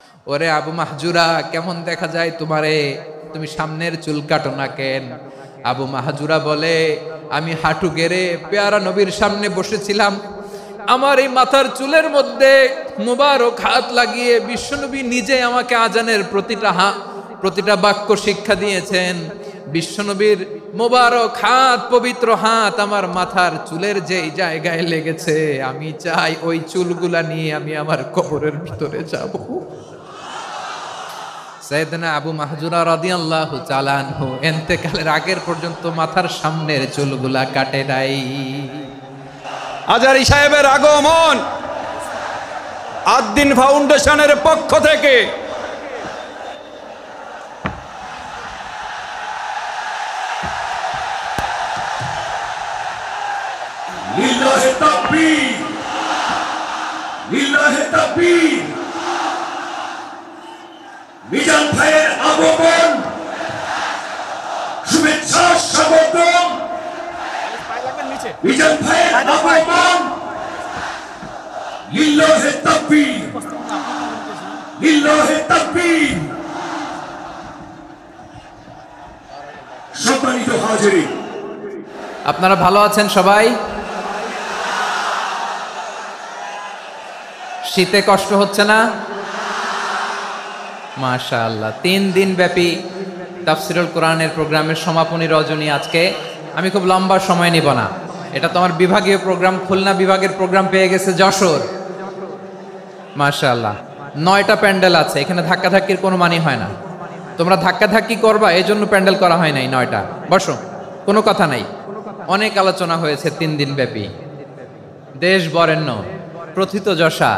ওরে আবু মাহজুরা, কেমন দেখা যায় তোমারে, তুমি সামনের চুল কাটো না কেন? আবু মাহজুরা বলে, আমি হাঁটু গেড়ে পেয়ারা নবীর সামনে বসেছিলাম, আমার এই মাথার চুলের মধ্যে মুবারক হাত লাগিয়ে বিশ্বনবী নিজে আমাকে আজানের প্রতিটা বাক্য শিক্ষা দিয়েছেন। বিশ্বনবীর মোবারক হাত, পবিত্র হাত আমার মাথার চুলের যেই জায়গায় লেগেছে, আমি চাই ওই চুলগুলা নিয়ে আমি আমার কবরের ভিতরে যাব। সাইয়েদনা আবু মাহজুরা রাদিয়াল্লাহু তাআলা আনহু ইন্তেকালের আগের পর্যন্ত মাথার সামনের চুলগুলা কাটে নাই। আজারি সাহেবের আগমন আদ্দিন ফাউন্ডেশনের পক্ষ থেকে লিল্লাহে তাকবীর, লিল্লাহে তাকবীর। মিজান ভাইয়ের আগমন, শুভেচ্ছা স্বাগতম। মিজান ভাইয়ের আগমন, লিল্লাহে তাকবীর, লিল্লাহে তাকবীর। সম্মানিত হাজিরিন, আপনারা ভালো আছেন সবাই? শীতে কষ্ট হচ্ছে না? মাশাআল্লাহ। 3 দিন ব্যাপী তাফসিরুল কোরআনের প্রোগ্রামের সমাপনী রজনী আজকে। আমি খুব লম্বা সময় নিব না, এটা তো আমার বিভাগীয় প্রোগ্রাম, খুলনা বিভাগের প্রোগ্রাম পেয়ে গেছে যশোর। মাশাআল্লাহ, 9টা প্যান্ডেল আছে, এখানে ধাক্কাধাক্কির কোনো মানি হয় না। তোমরা ধাক্কাধাক্কি করবা, এই জন্য প্যান্ডেল করা হয় নাই 9টা। বসো, কোনো কথা নাই। অনেক আলোচনা হয়েছে 3 দিন ব্যাপী। দেশ বরেণ্য প্রথিতযশা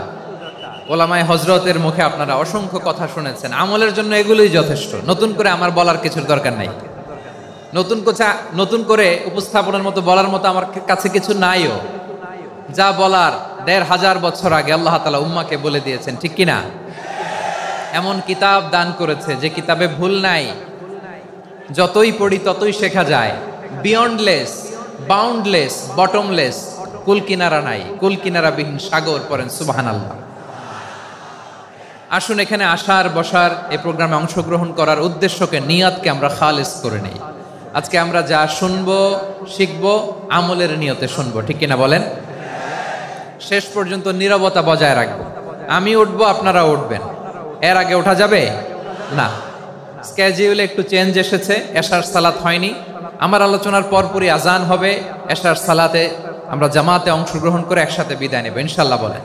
ওলামায়ে হযরতের মুখে আপনারা অসংখ্য কথা শুনেছেন। আমলের জন্য এগুলোই যথেষ্ট, নতুন করে আমার বলার কিছুর দরকার নাই। নতুন করে উপস্থাপনের মতো বলার মতো আমার কাছে কিছু নাইও। যা বলার 1500 বছর আগে আল্লাহ তাআলা উম্মাকে বলে দিয়েছেন, ঠিক কিনা? এমন কিতাব দান করেছে যে কিতাবে ভুল নাই, যতই পড়ি ততই শেখা যায়। বিয়ন্ডলেস, বাউন্ডলেস, বটমলেস, কুল কিনারা নাই, কুল কিনারাবিহীন সাগর, পড়েন সুবহানাল্লাহ। আসুন এখানে আসার বসার এই প্রোগ্রামে অংশগ্রহণ করার উদ্দেশ্যকে, নিয়তকে আমরা খালেস করে নেই। আজকে আমরা যা শুনবো শিখবো আমলের নিয়তে শুনবো, ঠিক কিনা বলেন? শেষ পর্যন্ত নীরবতা বজায় রাখবো। আমি উঠবো, আপনারা উঠবেন, এর আগে ওঠা যাবে না। স্কেজিউলে একটু চেঞ্জ এসেছে, এশার সালাত হয়নি। আমার আলোচনার পরপরই আজান হবে, এশার সালাতে আমরা জামাতে অংশগ্রহণ করে একসাথে বিদায় নেব ইনশাল্লাহ। বলেন,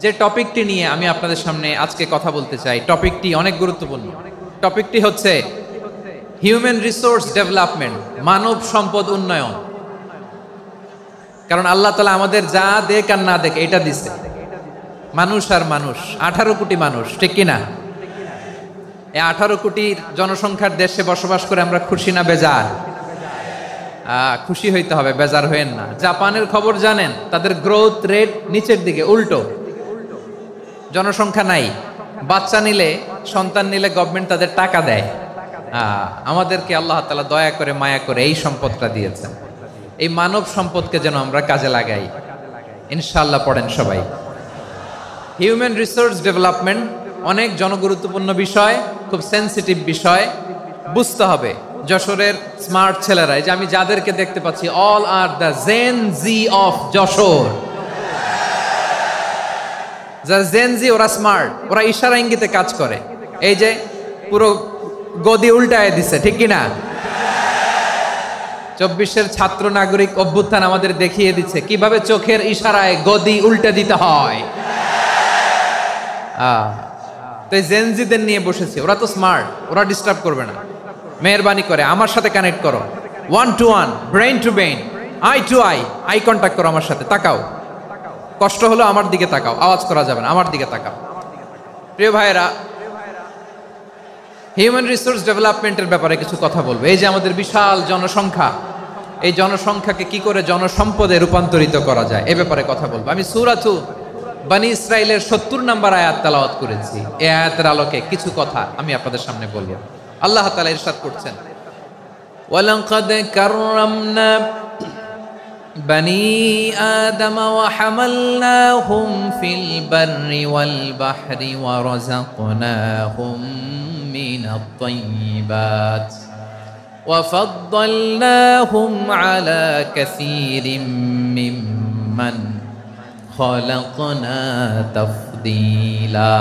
যে টপিকটি নিয়ে আমি আপনাদের সামনে আজকে কথা বলতে চাই, টপিকটি অনেক গুরুত্বপূর্ণ। টপিকটি হচ্ছে হিউম্যান রিসোর্স ডেভেলপমেন্ট, মানব সম্পদ উন্নয়ন। কারণ আল্লাহ তাআলা আমাদের যা দেখ আর না দেখ এটা দিছে। মানুষ আর মানুষ, 18 কোটি মানুষ, ঠিক কিনা? এই 18 কোটির জনসংখ্যার দেশে বসবাস করে আমরা খুশি না বেজার? খুশি হইতে হবে, বেজার হইেন না। জাপানের খবর জানেন? তাদের গ্রোথ রেট নিচের দিকে, উল্টো। জনসংখ্যা নাই, বাচ্চা নিলে, সন্তান নিলে গভর্নমেন্ট তাদের টাকা দেয়। আমাদেরকে আল্লাহ তাআলা দয়া করে মায়া করে এই সম্পদটা দিয়েছেন। এই মানব সম্পদকে যেন আমরা কাজে লাগাই ইনশাআল্লাহ। পড়েন সবাই। হিউম্যান রিসোর্স ডেভেলপমেন্ট অনেক জনগুরুত্বপূর্ণ বিষয়, খুব সেন্সিটিভ বিষয়, বুঝতে হবে। যশোরের স্মার্ট ছেলেরা, এই যে আমি যাদেরকে দেখতে পাচ্ছি, all are the Gen Z of Jessore. যারা জেন জি, ওরা স্মার্ট, ওরা ইশারা ইঙ্গিতে কাজ করে। এই যে পুরো গদি উল্টায় দিছে, ঠিক কিনা? 24-এর ছাত্র নাগরিক অভ্যুত্থান আমাদের দেখিয়ে দিচ্ছে কিভাবে চোখের ইশারায় গদি উল্টে দিতে হয়। তো এই জেনজিদের নিয়ে বসেছি, ওরা তো স্মার্ট, ওরা ডিস্টার্ব করবে না। মেহরবানি করে আমার সাথে কানেক্ট করো, 1 to 1, brain to brain, eye to eye, eye contact করো আমার সাথে। তাকাও, কষ্ট হলো আমার দিকে তাকাও, আওয়াজ করা যাবে না, আমার দিকে তাকাও। প্রিয় ভাইয়েরা, হিউম্যান রিসোর্স ডেভেলপমেন্টের ব্যাপারে কিছু কথা বলবো। এই যে আমাদের বিশাল জনসংখ্যা, এই জনসংখ্যাকে কি করে জনসম্পদে রূপান্তরিত করা যায় এ ব্যাপারে কথা বলবো। আমি সূরাতু বনী ইসরাইলের 70 নম্বর আয়াত তেলাওয়াত করেছি। এই আয়াতের আলোকে কিছু কথা আমি আপনাদের সামনে বলবো। আল্লাহ তাআলা ইরশাদ করছেন, ওয়ালাকাদ কাররামনা بني آدم وحملناهم في البر والبحر ورزقناهم من الطيبات وفضلناهم على كثير ممن خلقنا تفضيلا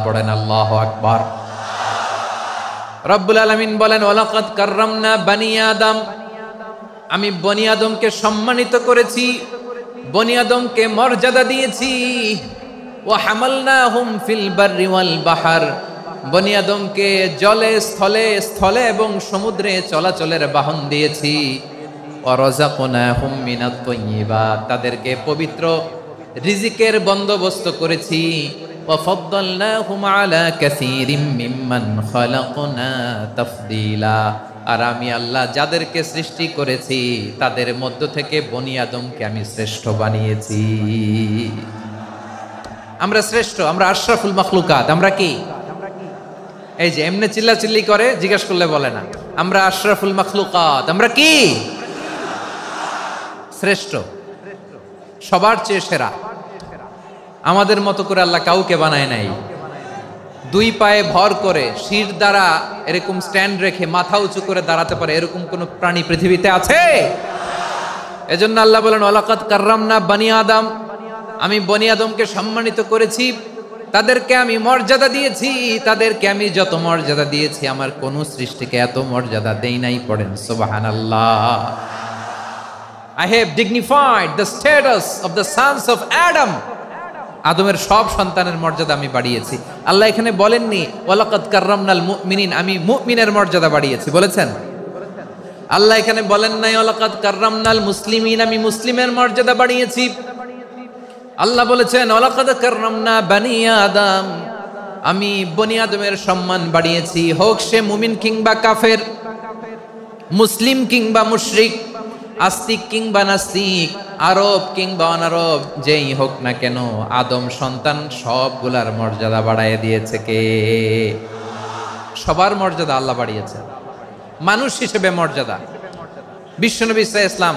পড়েন আল্লাহু আকবার। রব্বুল আলামিন বলেন ওয়ালাকাদ কাররামনা বানি আদম, আমি বনি আদমকে সম্মানিত করেছি, বনি আদমকে মর্যাদা দিয়েছি। ওয়া হামালনাহুম ফিল বাররি ওয়াল বাহর, বনি আদমকে জলে স্থলে স্থলে এবং সমুদ্রে চলাচলের বাহন দিয়েছি। ওয়া রাযাকনাহুম মিনাত তাইয়্যিবাত, তাদেরকে পবিত্র রিজিকের বন্দোবস্ত করেছি। ওয়া ফাদ্দালনাহুম আলা কাসীরিম মিম্মান খালাকনা তাফদীলা, আর আমি আল্লাহ যাদেরকে সৃষ্টি করেছি তাদের মধ্য থেকে বনি আদমকে আমি শ্রেষ্ঠ বানিয়েছি। আমরা শ্রেষ্ঠ, আমরা আশরাফুল মাখলুকাত। আমরা কি এই যে এমনি চিল্লাচিল্লি করে জিজ্ঞেস করলে বলে না, আমরা আশরাফুল মাখলুকাত। আমরা কি শ্রেষ্ঠ, সবার চেয়ে সেরা। আমাদের মতো করে আল্লাহ কাউকে বানায় নাই। দুই পায়ে ভর করে শির দ্বারা এরকম স্ট্যান্ড রেখে মাথা উঁচু করে দাঁড়াতে পারে এরকম কোন প্রাণী পৃথিবীতে আছে? এজন্য আল্লাহ বলেন ওয়ালাকাদ কাররামনা বানি আদম, আমি বনি আদমকে সম্মানিত করেছি, তাদেরকে আমি মর্যাদা দিয়েছি। তাদেরকে আমি যত মর্যাদা দিয়েছি আমার কোন সৃষ্টিকে এত মর্যাদা দেই নাই। পড়েন সুবহানাল্লাহ। I have dignified the status of the sons of Adam, আদমের সব সন্তানের মর্যাদা আমি বাড়িয়েছি। আল্লাহ এখানে বলেননি ওয়ালাকাদ কাররামনাল মুমিনিন, আমি মুমিনের মর্যাদা বাড়িয়েছি, বলেছেন? আল্লাহ এখানে বলেন নাই ওয়ালাকাদ কাররামনাল মুসলিমিন, আমি মুসলিমের মর্যাদা বাড়িয়েছি। আল্লাহ বলেছেন ওয়ালাকাদ কাররামনা বানি আদম, আমি বনি আদমের সম্মান বাড়িয়েছি। হোক সে মুমিন কিংবা কাফের, মুসলিম কিংবা মুশরিক, আস্তিক কিংবা নাস্তিক, আরব কিংবা অনারব, যেই হোক না কেন আদম সন্তান সবগুলার মর্যাদা বাড়ায় দিয়েছে কে? সবার মর্যাদা আল্লাহ বাড়িয়েছে। মানুষ হিসেবে মর্যাদা, বিশ্বনবী সাল্লাল্লাহু আলাইহি ওয়াসাল্লাম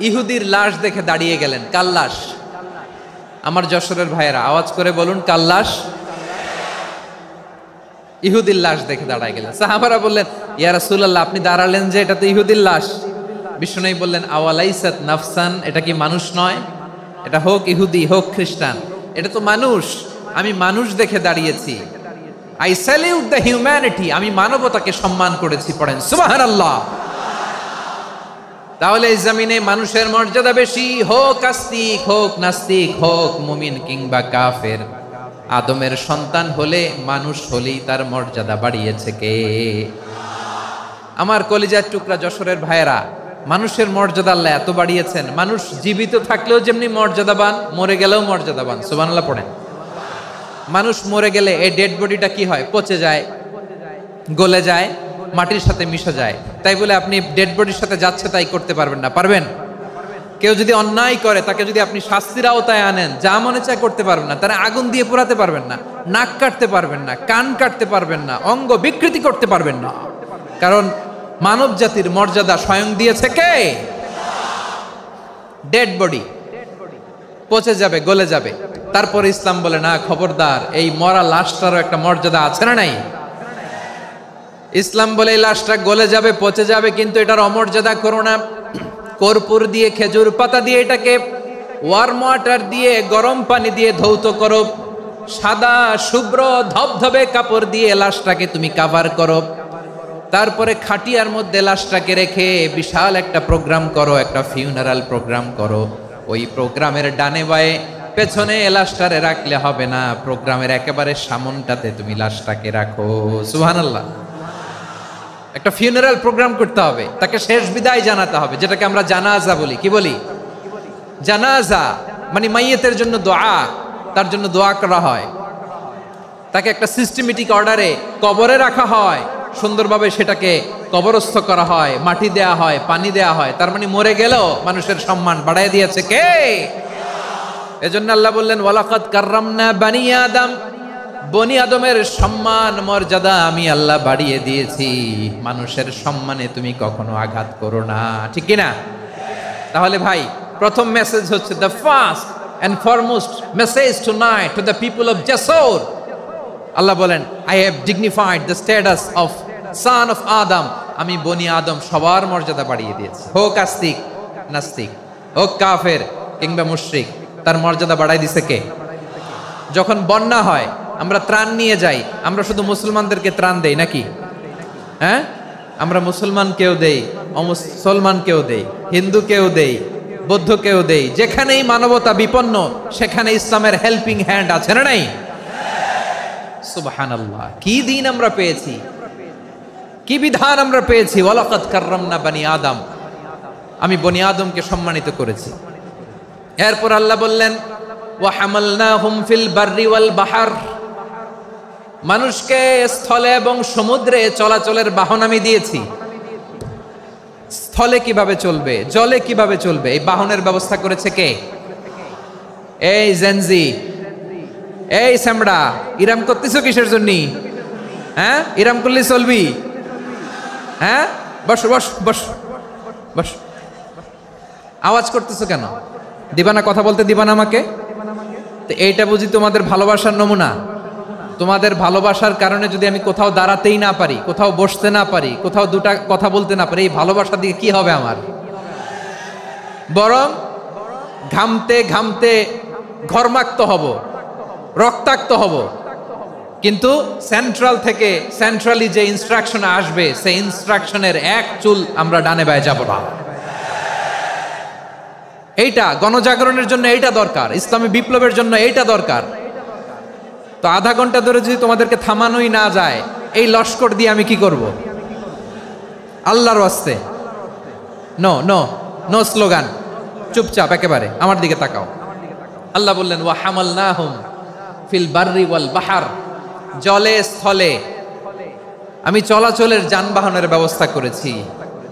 ইহুদির লাশ দেখে দাঁড়িয়ে গেলেন। কার লাশ? আমার যশোরের ভাইয়েরা আওয়াজ করে বলুন, কার লাশ? ইহুদির লাশ দেখে দাঁড়ায় গেলেন। সাহাবারা বললেন ইয়া রাসূলুল্লাহ, আপনি দাঁড়ালেন যে, এটা তো ইহুদির লাশ। বিষ্ণু বললেন আওয়ালাইসাত নাফসান, এটা কি মানুষ নয়? এটা হোক ইহুদি হোক খ্রিস্টান, এটা তো মানুষ। আমি মানুষ দেখে দাঁড়িয়েছি। আই স্যালিউট দ্য হিউম্যানিটি, আমি মানবতাকে সম্মান করেছি। পড়েন সুবহানাল্লাহ। তাহলে এই জমিনে মানুষের মর্যাদা বেশি, হোক আস্তিক হোক নাস্তিক, হোক মুমিন কিংবা কাফের। আদমের সন্তান হলে, মানুষ হলেই তার মর্যাদা বাড়িয়েছে কে? আমার কলিজার টুকরা যশোরের ভাইয়েরা, মানুষের মর্যাদা আল্লাহ এত বাড়িয়েছেন। মানুষ জীবিত থাকলেও যেমনি মর্যাদাবান, মরে গেলেও মর্যাদাবান। সুবহানাল্লাহ পড়েন। মানুষ মরে গেলে এই ডেড বডিটা কি হয়? পচে যায়, গলে যায়, মাটির সাথে মিশে যায়। তাই বলে আপনি ডেড বডির সাথে যাচ্ছে তাই করতে পারবেন না? পারবেন? কেউ যদি অন্যায় করে তাকে যদি আপনি শাস্তির আওতায় আনেন, যা মনে চায় করতে পারবেন না। তারা আগুন দিয়ে পোড়াতে পারবেন না, নাক কাটতে পারবেন না, কান কাটতে পারবেন না, অঙ্গ বিকৃতি করতে পারবেন না। কারণ মানব জাতির মর্যাদা স্বয়ং দিয়েছে কে? ডেড বডি পচে যাবে, গলে যাবে। তারপরে ইসলাম বলে না, খবরদার, এই মরা লাশটারও একটা মর্যাদা আছে না নাই? ইসলাম বলে এই লাশটা গলে যাবে, পচে যাবে, কিন্তু এটার অমর্যাদা করো না। কর্পূর দিয়ে, খেজুর পাতা দিয়ে, এটাকে ওয়ার্ম ওয়াটার দিয়ে, গরম পানি দিয়ে ধৌত করো। সাদা শুভ্র ধবধবে কাপড় দিয়ে লাশটাকে তুমি কাভার করো। তারপরে খাটিয়ার মধ্যে লাশটাকে রেখে বিশাল একটা প্রোগ্রাম করো, একটা ফিউনারাল প্রোগ্রাম করো। ওই প্রোগ্রামের ডানে বায়ে পেছনে লাশটারে রাখলে হবে না, প্রোগ্রামের একেবারে সামনটাতে তুমি লাশটাকে রাখো। সুবহানাল্লাহ। একটা ফিউনারাল প্রোগ্রাম করতে হবে, তাকে শেষ বিদায় জানাতে হবে, যেটাকে আমরা জানাজা বলি। কি বলি? জানাজা মানে মাইয়েতের জন্য দোয়া, তার জন্য দোয়া করা হয়। তাকে একটা সিস্টেমেটিক অর্ডারে কবরে রাখা হয়, সুন্দরভাবে সেটাকে কবরস্থ করা হয়, মাটি দেয়া হয়, পানি দেয়া হয়। তার মানে মরে গেলেও মানুষের সম্মান বাড়ায় দিয়েছে কে? এজন্য আল্লাহ বললেন ওয়ালাকাদ কাররামনা বানি আদম, বনি আদমের সম্মান মর্যাদা আমি আল্লাহ বাড়িয়ে দিয়েছি। মানুষের সম্মানে তুমি কখনো আঘাত করো না, ঠিক কিনা? তাহলে ভাই, প্রথম মেসেজ হচ্ছে the first and foremost message tonight to the people of জাসর। আল্লাহ বলেন, I have dignified the status of son of Adam. আমি বনি আদম সবার মর্যাদা বাড়িয়ে দিয়েছি, হোক আস্তিক নাস্তিক, হোক কাফের কিংবা মুশরিক, তার মর্যাদা বাড়াই দিছে কে? যখন বন্যা হয় আমরা ত্রাণ নিয়ে যাই, আমরা শুধু মুসলমানদেরকে ত্রাণ দেই নাকি? হ্যাঁ, আমরা মুসলমানকেও দেই, অমুসলমানকেও দেই, হিন্দুকেও দেই, বৌদ্ধকেও দেই। যেখানেই মানবতা বিপন্ন সেখানে ইসলামের হেল্পিং হ্যান্ড আছে না নাই? সুবহানাল্লাহ, কি দিন আমরা পেয়েছি, কি বিধান আমরা পেয়েছি। ওয়ালাকাদ কাররামনা বনি আদম, আমি বনি আদমকে সম্মানিত করেছি। এরপর আল্লাহ বললেন, ওয়া হামালনাহুম ফিল বাররি ওয়াল বাহর, মানুষকে স্থলে এবং সমুদ্রে চলাচলের বাহন আমি দিয়েছি। স্থলে কিভাবে চলবে, জলে কিভাবে চলবে, এই বাহনের ব্যবস্থা করেছে কে? এই জেনজি, এই স্যামড়া, ইরাম করতেছো কিসের জন্য? হ্যাঁ, ইরাম করলে চলবি? হ্যাঁ, বস বস বস বস, আওয়াজ করতেছো কেন? দিবা না, কথা বলতে দিবা না আমাকে? তো এইটা বুঝি তোমাদের ভালোবাসার নমুনা? তোমাদের ভালোবাসার কারণে যদি আমি কোথাও দাঁড়াতেই না পারি, কোথাও বসতে না পারি, কোথাও দুটা কথা বলতে না পারি, এই ভালোবাসা দিয়ে কি হবে আমার? বরং ঘামতে ঘামতে ঘর্মাক্ত হব, রক্তাক্ত হব। কিন্তু সেন্ট্রাল থেকে, সেন্ট্রালি যে ইনস্ট্রাকশন আসবে, সেই ইনস্ট্রাকশনের এক চুল আমরা ডানে বায়ে যাব না। এইটা গণজাগরণের জন্য এইটা দরকার, ইসলামী বিপ্লবের জন্য এইটা দরকার। তো আধা ঘন্টা ধরে যদি তোমাদেরকে থামানোই না যায়, এই লস্কর দিয়ে আমি কি করব? আল্লাহর ওয়াস্তে নো নো নো স্লোগান, চুপচাপ একেবারে আমার দিকে তাকাও। আল্লাহ বললেন, ওয়া হামালনাহুম ফিল বাররি ওয়াল বাহর, জলে স্থলে আমি চলাচলের যানবাহনের ব্যবস্থা করেছি।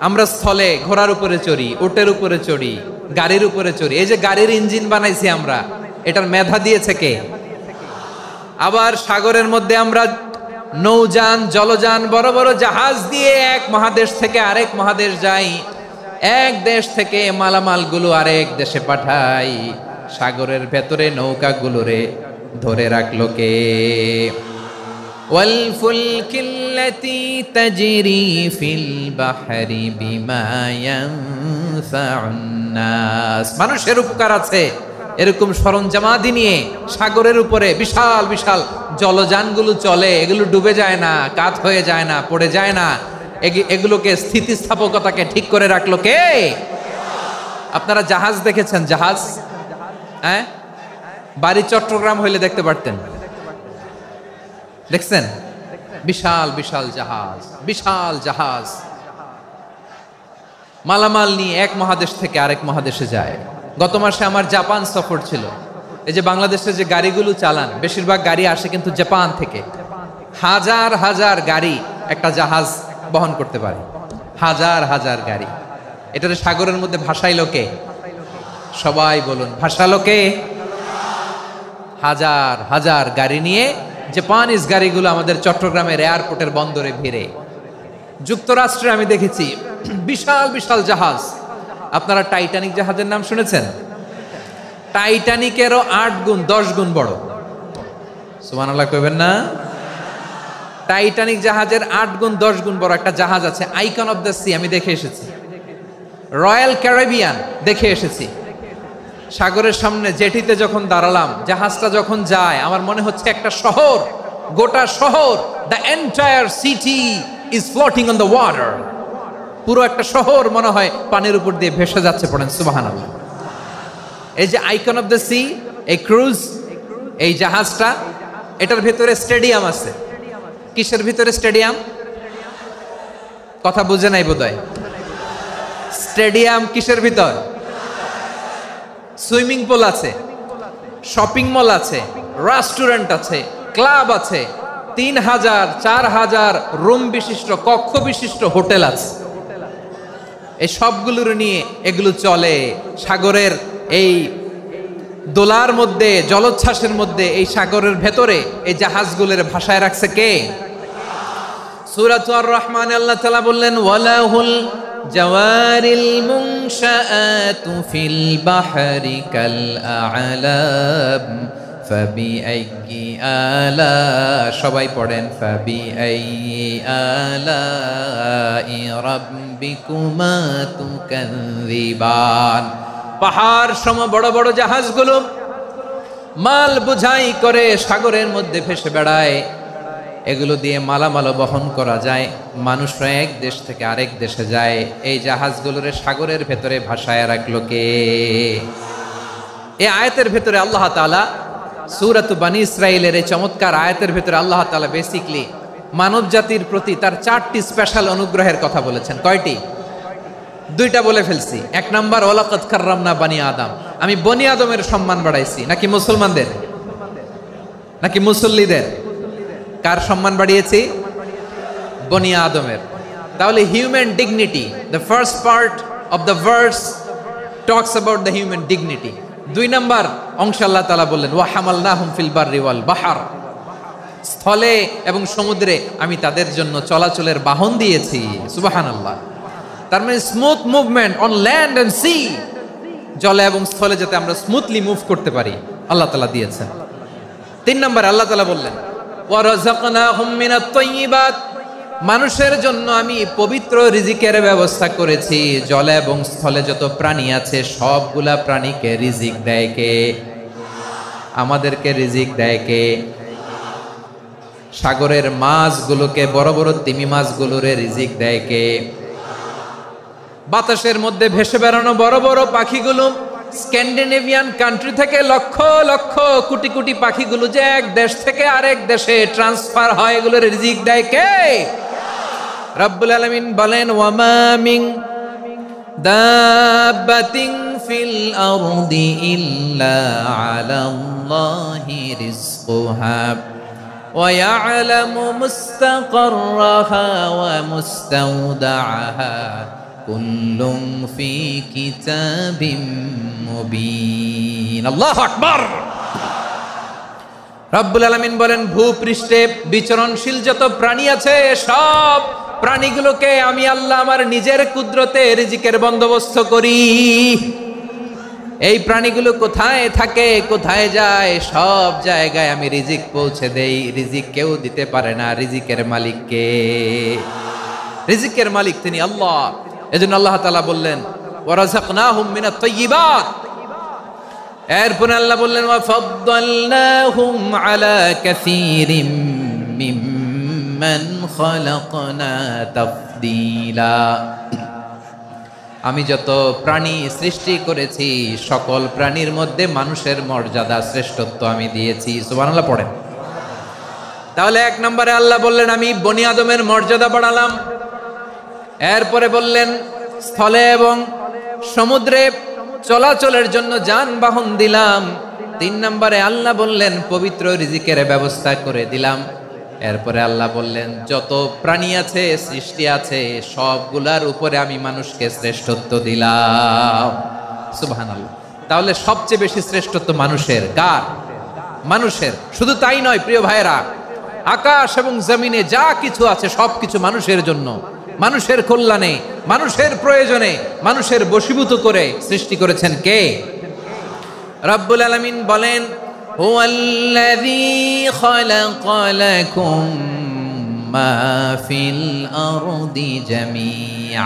আমরা স্থলে ঘোড়ার উপরে চড়ি, উটের উপরে চড়ি, গাড়ির উপরে চড়ি। এই যে গাড়ির ইঞ্জিন বানাইছি আমরা, এটার মেধা দিয়েছে কে? আবার সাগরের মধ্যে আমরা নৌযান, জলযান, বড় বড় জাহাজ দিয়ে এক মহাদেশ থেকে আরেক মহাদেশ যাই, এক দেশ থেকে মালামালগুলো আরেক দেশে পাঠাই। সাগরের ভেতরে নৌকাগুলোরে ধরে রাখলো কে? ওয়াল ফুলকিল্লাতি তাজরি ফিল বাহরি বিমা ইয়ানফাউন নাস, মানুষের উপকার আছে এরকম সরঞ্জামাদি নিয়ে সাগরের উপরে বিশাল বিশাল জলযানগুলো চলে। এগুলো ডুবে যায় না, কাত হয়ে যায় না, পড়ে যায় না। এগুলোকে স্থিতিস্থাপকতাকে ঠিক করে রাখলো কে? আপনারা জাহাজ দেখেছেন? জাহাজ, হ্যাঁ, বাড়ি চট্টগ্রাম হইলে দেখতে পারতেন, দেখছেন? বিশাল বিশাল জাহাজ, বিশাল জাহাজ মালামাল নিয়ে এক মহাদেশ থেকে আরেক মহাদেশে যায়। গত মাসে আমার জাপান সফর ছিল। এই যে বাংলাদেশে যে গাড়িগুলো চালান, বেশিরভাগ গাড়ি আসে কিন্তু জাপান থেকে। হাজার হাজার গাড়ি একটা জাহাজ বহন করতে পারে, হাজার হাজার গাড়ি। এটাতে সাগরের মধ্যে ভাসাইলো কে? সবাই বলুন, ভাসালো কে? হাজার হাজার গাড়ি নিয়ে জাপানিজ গাড়িগুলো আমাদের চট্টগ্রামের এয়ারপোর্টের বন্দরে ভিড়ে। যুক্তরাষ্ট্রে আমি দেখেছি বিশাল বিশাল জাহাজ। আপনারা টাইটানিক জাহাজের নাম শুনেছেন? টাইটানিকেরও 8 গুণ 10 গুণ বড়। সুবহানাল্লাহ কইবেন না? টাইটানিক জাহাজের 8 গুণ 10 গুণ বড় একটা জাহাজ আছে, আইকন অফ দ্য সি, আমি দেখে এসেছি। রয়্যাল ক্যারিবিয়ান দেখে এসেছি। সাগরের সামনে জেটিতে যখন দাঁড়ালাম, জাহাজটা যখন যায়, আমার মনে হচ্ছে একটা শহর, গোটা শহর, the entire city is floating on the water. পুরো একটা শহর মনে হয় পানির উপর দিয়ে ভেসে যাচ্ছে। পড়েন সুবহানাল্লাহ। এই যে আইকন অফ দ্য সি, এই ক্রুজ, এই জাহাজটা, এটার ভিতরে স্টেডিয়াম আছে। কিসের ভিতরে স্টেডিয়াম? কথা বুঝে নাই বোধহয়। স্টেডিয়াম কিসের ভিতর? সুইমিং পুল আছে, শপিং মল আছে, রেস্টুরেন্ট আছে, ক্লাব আছে, 3000 4000 রুম বিশিষ্ট, কক্ষ বিশিষ্ট হোটেল আছে। এই সবগুলোর নিয়ে এগুলো চলে সাগরের এই দোলার মধ্যে, জলোচ্ছ্বাসের মধ্যে। এই সাগরের ভেতরে এই জাহাজগুলোর ভাষায় রাখছে কে? সূরা আর রহমানে আল্লাহ তাআলা বললেন, ওয়ালাহুল জাওয়ারিল মুনশাআতু ফিল বাহরি কাল আ'লাম ফাবিআইয়ি আলা, সবাই পড়েন ফাবিআইয়ি আলাই রাব্বিকুমা তুকাযযিবান। পাহাড় সম বড় বড় জাহাজগুলো মাল বোঝাই করে সাগরের মধ্যে ভেসে বেড়ায়, এগুলো দিয়ে মালামাল বহন করা যায়। মানুষরা এক দেশ থেকে আরেক দেশে যায়, এই জাহাজগুলোর সাগরের ভেতরে ভাসায় রাখলো কে? এই আয়াতের ভেতরে আল্লাহ তাআলা সূরাত বনী ইসরাঈলের এই চমৎকার আয়াতের ভেতরে আল্লাহ তাআলা বেসিক্যালি মানব জাতির প্রতি তার 4টি স্পেশাল অনুগ্রহের কথা বলেছেন। কয়টি? 2টা বলে ফেলছি। 1 নাম্বার ওয়ালাকাদ কাররামনা বনী আদম, আমি বনী আদমের সম্মান বাড়াইছি। নাকি মুসলমানদের? নাকি মুসল্লিদের? কার সম্মান বাড়িয়েছি? বনী আদমের। তাহলে human dignity, the first part of the verse talks about the human dignity. 2 number অংশ আল্লাহ তাআলা বললেন ওয়া হামালনাহুম ফিল বাররি ওয়াল বাহর, স্থলে এবং সমুদ্রে আমি তাদের জন্য চলাচলের বাহন দিয়েছি। সুবহানাল্লাহ। তার মানে smooth movement on land and sea, জলে এবং স্থলে যাতে আমরা স্মুথলি মুভ করতে পারি আল্লাহ তাআলা দিয়েছেন। 3 নম্বরে আল্লাহ তাআলা বললেন ওয়া রাযাকনাহুম মিনাত তাইয়্যিবাত, মানুষের জন্য আমি পবিত্র রিজিকের ব্যবস্থা করেছি। জলে এবং স্থলে যত প্রাণী আছে সবগুলা প্রাণীকে রিজিক দেয় কে? আমাদেরকে রিজিক দেয় কে? সাগরের মাছগুলোকে, বড় বড় তিমি মাছগুলোরে রিজিক দেয় কে? বাতাসের মধ্যে ভেসে বেড়ানো বড় বড় পাখিগুলো, স্ক্যান্ডিনেভিয়ান কান্ট্রি থেকে লক্ষ লক্ষ কোটি কোটি পাখিগুলো যে এক দেশ থেকে আরেক দেশে ট্রান্সফার হয়, এগুলোর রিজিক দেয় কে? রব্বুল আলামিন বলেন ওয়ামা মিন দাব্বাতিন ফিল আরদি ইল্লা আলাল্লাহি রিজকুহা ওয়া ইয়ালামু মুস্তাকাররাহা ওয়া মুস্তাওদাআহা কুল্লুম ফি কিতাবিম মুবিন। আল্লাহু আকবার। রব্বুল আলামিন বলেন ভূপৃষ্ঠে বিচরণশীল যত প্রাণী আছে সব প্রাণীগুলোকে আমি আল্লাহ আমার নিজের কুদরতে রিজিকের বন্দোবস্ত করি। এই প্রাণীগুলো কোথায় থাকে, কোথায় যায়, সব জায়গায় আমি রিজিক পৌঁছে দেই। রিজিক কেউ দিতে পারে না, রিজিকের মালিক কে? রিজিকের মালিক তিনি আল্লাহ। এজন্য আল্লাহ তাআলা বললেন ওয়া রাযাকনাহুম মিনাত তাইয়্যিবাত। এরপর আল্লাহ বললেন ওয়া ফাদ্দালনাহুম আলা কাসীরিম মিম্মান খালাকনা তাফদীলা। আমি যত প্রাণী সৃষ্টি করেছি সকল প্রাণীর মধ্যে মানুষের মর্যাদা শ্রেষ্ঠত্ব আমি দিয়েছি। সুবহানাল্লাহ পড়েন। তাহলে 1 নম্বরে আল্লাহ বললেন আমি বনি আদমের মর্যাদা বাড়ালাম। এরপরে বললেন স্থলে এবং সমুদ্রে চলাচলের জন্য যানবাহন দিলাম। 3 নম্বরে আল্লাহ বললেন পবিত্র রিজিকের ব্যবস্থা করে দিলাম। এরপরে আল্লাহ বললেন যত প্রাণী আছে, সৃষ্টি আছে, সবগুলার উপরে আমি মানুষকে শ্রেষ্ঠত্ব দিলাম। সুবহানাল্লাহ। তাহলে সবচেয়ে বেশি শ্রেষ্ঠত্ব মানুষের। কার? মানুষের। শুধু তাই নয় প্রিয় ভাইরা, আকাশ এবং জমিনে যা কিছু আছে সবকিছু মানুষের জন্য, মানুষের কল্যাণে, মানুষের প্রয়োজনে, মানুষের বশীভূত করে সৃষ্টি করেছেন কে? রব্বুল আলামিন বলেন হুয়াল্লাযী খালাকা লাকুম মা ফিল আরদি জামিআ।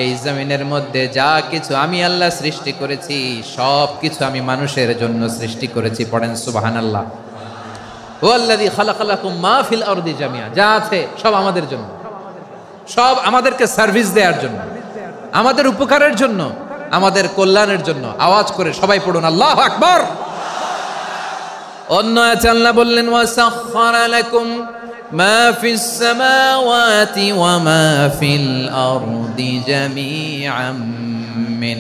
এই জমিনের মধ্যে যা কিছু আমি আল্লাহ সৃষ্টি করেছি সব কিছু আমি মানুষের জন্য সৃষ্টি করেছি। পড়েন সুবহানাল্লাহ। হুয়াল্লাযী খালাকা লাকুম মা ফিল আরদি জামিআ, যা আছে সব আমাদের জন্য, সব আমাদেরকে সার্ভিস দেওয়ার জন্য, আমাদের উপকারের জন্য, আমাদের কল্যাণের জন্য। আওয়াজ করে সবাই পড়ুন আল্লাহু আকবার। অন্য আয়াতে আল্লাহ বললেন ওয়াসাখখারা লাকুম মা ফিস সামাওয়াতি ওয়া মা ফিল আরদি জামিআম মিন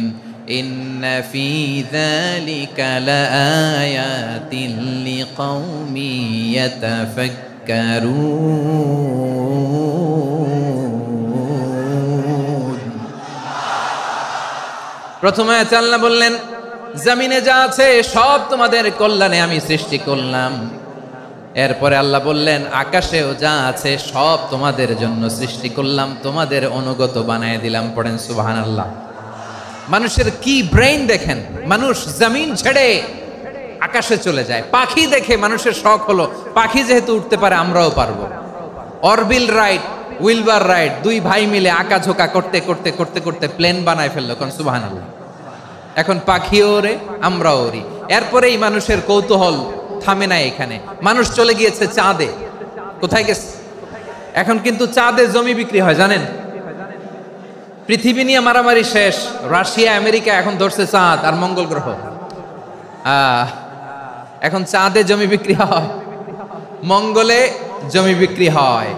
ইন্না ফি যালিকা লাআয়াতিন লিকাউমিন ইয়াতাফাক্কারুন। প্রথমে আয়াতে আল্লাহ বললেন জমিনে যা আছে সব তোমাদের কল্যাণে আমি সৃষ্টি করলাম। এরপরে আল্লাহ বললেন, আকাশেও যা আছে সব তোমাদের জন্য সৃষ্টি করলাম, তোমাদের অনুগত বানায় দিলাম। পড়েন সুবহানাল্লাহ। মানুষের কি ব্রেইন দেখেন, মানুষ জমিন ছেড়ে আকাশে চলে যায়। পাখি দেখে মানুষের শখ হলো, পাখি যেহেতু উঠতে পারে আমরাও পারবো। অরবিল রাইট, উইলবার রাইট, দুই ভাই মিলে আঁকাঝোঁকা করতে করতে করতে করতে প্লেন বানায় ফেললো। কোন সুবহানাল্লাহ। এখন পাখিও ওরে, আমরাও ওরি। এরপরেই মানুষের কৌতূহল থামে না এখানে, মানুষ চলে গিয়েছে চাঁদে। কোথায় গেছে? এখন কিন্তু চাঁদে জমি বিক্রি হয় জানেন। পৃথিবী নিয়ে মারামারি শেষ, রাশিয়া আমেরিকা এখন ধরছে চাঁদ আর মঙ্গল গ্রহ। এখন চাঁদে জমি বিক্রি হয়, মঙ্গলে জমি বিক্রি হয়।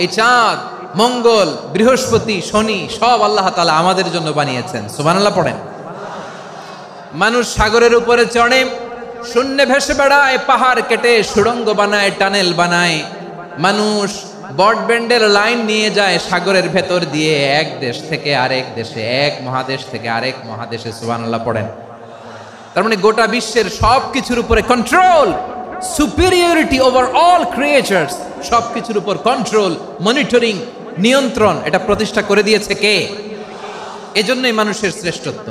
এই চাঁদ, মঙ্গল, বৃহস্পতি, শনি সব আল্লাহ তাআলা আমাদের জন্য বানিয়েছেন। সুবহানাল্লাহ পড়েন। মানুষ সাগরের উপরে চড়ে, শূন্যে ভেসে বেড়ায়, পাহাড় কেটে সুড়ঙ্গ বানায়, টানেল বানায়। মানুষ ব্রডব্যান্ডের লাইন নিয়ে যায় সাগরের ভেতর দিয়ে, এক দেশ থেকে আরেক দেশে, এক মহাদেশ থেকে আরেক মহাদেশে। সুবহানাল্লাহ পড়েন। তার মানে গোটা বিশ্বের সব কিছুর উপরে control, superiority over all creatures, সব কিছুর উপর কন্ট্রোল, মনিটরিং, নিয়ন্ত্রণ, এটা প্রতিষ্ঠা করে দিয়েছে কে? এজন্যই মানুষের শ্রেষ্ঠত্ব।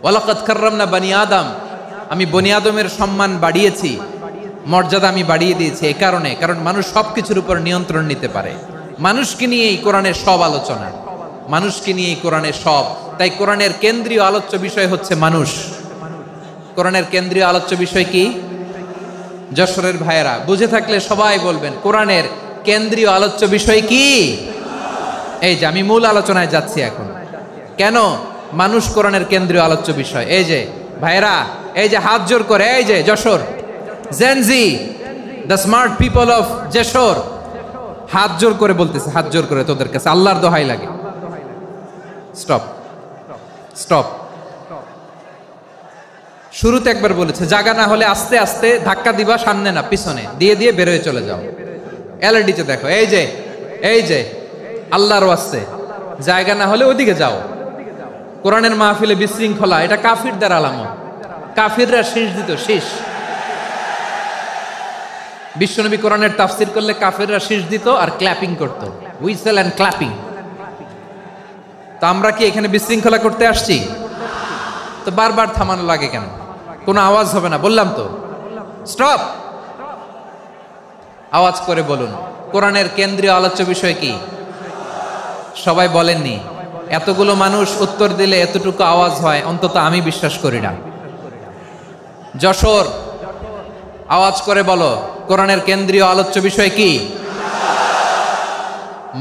ওয়ালাকাদ কাররামনা বানি আদম, আমি বনি আদমের সম্মান বাড়িয়েছি, মর্যাদা আমি বাড়িয়ে দিয়েছি এই কারণে, কারণ মানুষ সবকিছুর উপর নিয়ন্ত্রণ নিতে পারে। মানুষকে নিয়ে এই কোরআনের সব আলোচনা, মানুষকে নিয়ে এই কোরআনের সব। তাই কোরআনের কেন্দ্রীয় আলোচ্য বিষয় হচ্ছে মানুষ। কোরআনের কেন্দ্রীয় আলোচ্য বিষয় কি? যশোরের ভাইয়েরা বুঝে থাকলে সবাই বলবেন, কোরআনের কেন্দ্রীয় আলোচ্য বিষয় কি? এই যে আমি মূল আলোচনায় যাচ্ছি এখন। কেন মানুষ কোরআনের কেন্দ্রীয় আলোচ্য বিষয়? এই যে ভাইয়েরা, এই যে হাত জোর করে, এই যে Jessore Gen Z, the smart people of Jessore, হাত জোর করে বলতেছে, হাত জোর করে তোদের কাছে আল্লাহর দোহাই লাগে, স্টপ স্টপ। শুরুতে একবার বলেছে, জায়গা না হলে আস্তে আস্তে ধাক্কা দিবা, সামনে না পিছনে, দিয়ে দিয়ে বেরোয় চলে যাও। এলইডিতে দেখো, এই যে এই যে আল্লাহর ওয়াস্তে জায়গা না হলে ওইদিকে যাও। কোরআনের মাহফিলে বিশৃঙ্খলা, এটা কাফিরদের আলামত। কাফিররা শীষ দিত, শীষ। বিশ্বনবী কোরআনের তাফসির করলে কাফিররা শীষ দিত আর ক্ল্যাপিং করত, হুইসেল এন্ড ক্ল্যাপিং। তো আমরা কি এখানে বিশৃঙ্খলা করতে আসছি? তো বারবার থামানো লাগে কেন? কোনো আওয়াজ হবে না, বললাম তো, স্টপ। আওয়াজ করে বলুন, কোরআনের কেন্দ্রীয় আলোচ্য বিষয় কি? সবাই বলেননি। এতগুলো মানুষ উত্তর দিলে এতটুকু আওয়াজ হয়, অন্তত আমি বিশ্বাস করি না। যশোর, আওয়াজ করে বলো, কোরআনের কেন্দ্রীয় আলোচ্য বিষয় কি?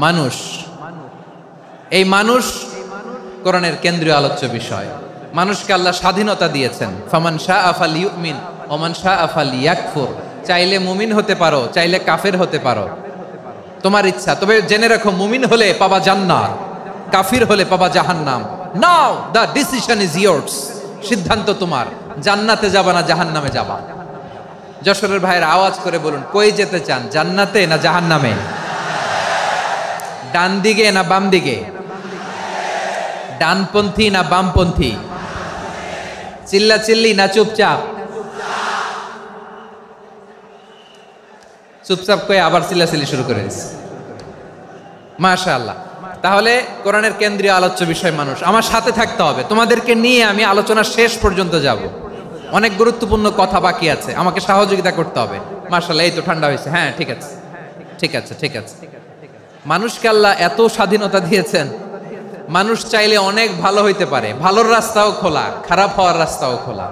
মানুষ। এই মানুষ কোরআনের কেন্দ্রীয় আলোচ্য বিষয়। মানুষকে আল্লাহ স্বাধীনতা দিয়েছেন। ফামান শাআ ফালইউমিন ওয়া মান শাআ ফালইয়াকফুর। চাইলে মুমিন হতে পারো, চাইলে কাফের হতে পারো, তোমার ইচ্ছা। তবে জেনে রাখো, মুমিন হলে পাবা জান্নাত, কাফির হলে পাবা জাহান্নাম। নাও দ্য ডিসিশন ইজ ইয়ার্স। সিদ্ধান্ত তোমার, জান্নাতে যাবা না জাহান্নামে যাবা। যশোরের ভাইয়ের আওয়াজ করে বলুন, কই যেতে চান, জান্নাতে না জাহান্নামে? ডান দিকে না বাম দিকে? ডানপন্থী না বামপন্থী? চিল্লা চিল্লি না চুপচাপ? চুপচাপ কয়ে আবার চিল্লাচিল্লি শুরু করে দিচ্ছে। মাশাআল্লাহ। তাহলে কোরআনের কেন্দ্রীয় আলোচ্য বিষয় মানুষ। আমার সাথে থাকতে হবে, তোমাদেরকে নিয়ে আমি আলোচনা শেষ পর্যন্ত যাব। অনেক গুরুত্বপূর্ণ কথা বাকি আছে, আমাকে সহযোগিতা করতে হবে। মাশাআল্লাহ, এই তো ঠান্ডা হয়েছে। হ্যাঁ, ঠিক আছে ঠিক আছে ঠিক আছে। মানুষকে আল্লাহ এত স্বাধীনতা দিয়েছেন, মানুষ চাইলে অনেক ভালো হইতে পারে। ভালোর রাস্তাও খোলা, খারাপ হওয়ার রাস্তাও খোলা।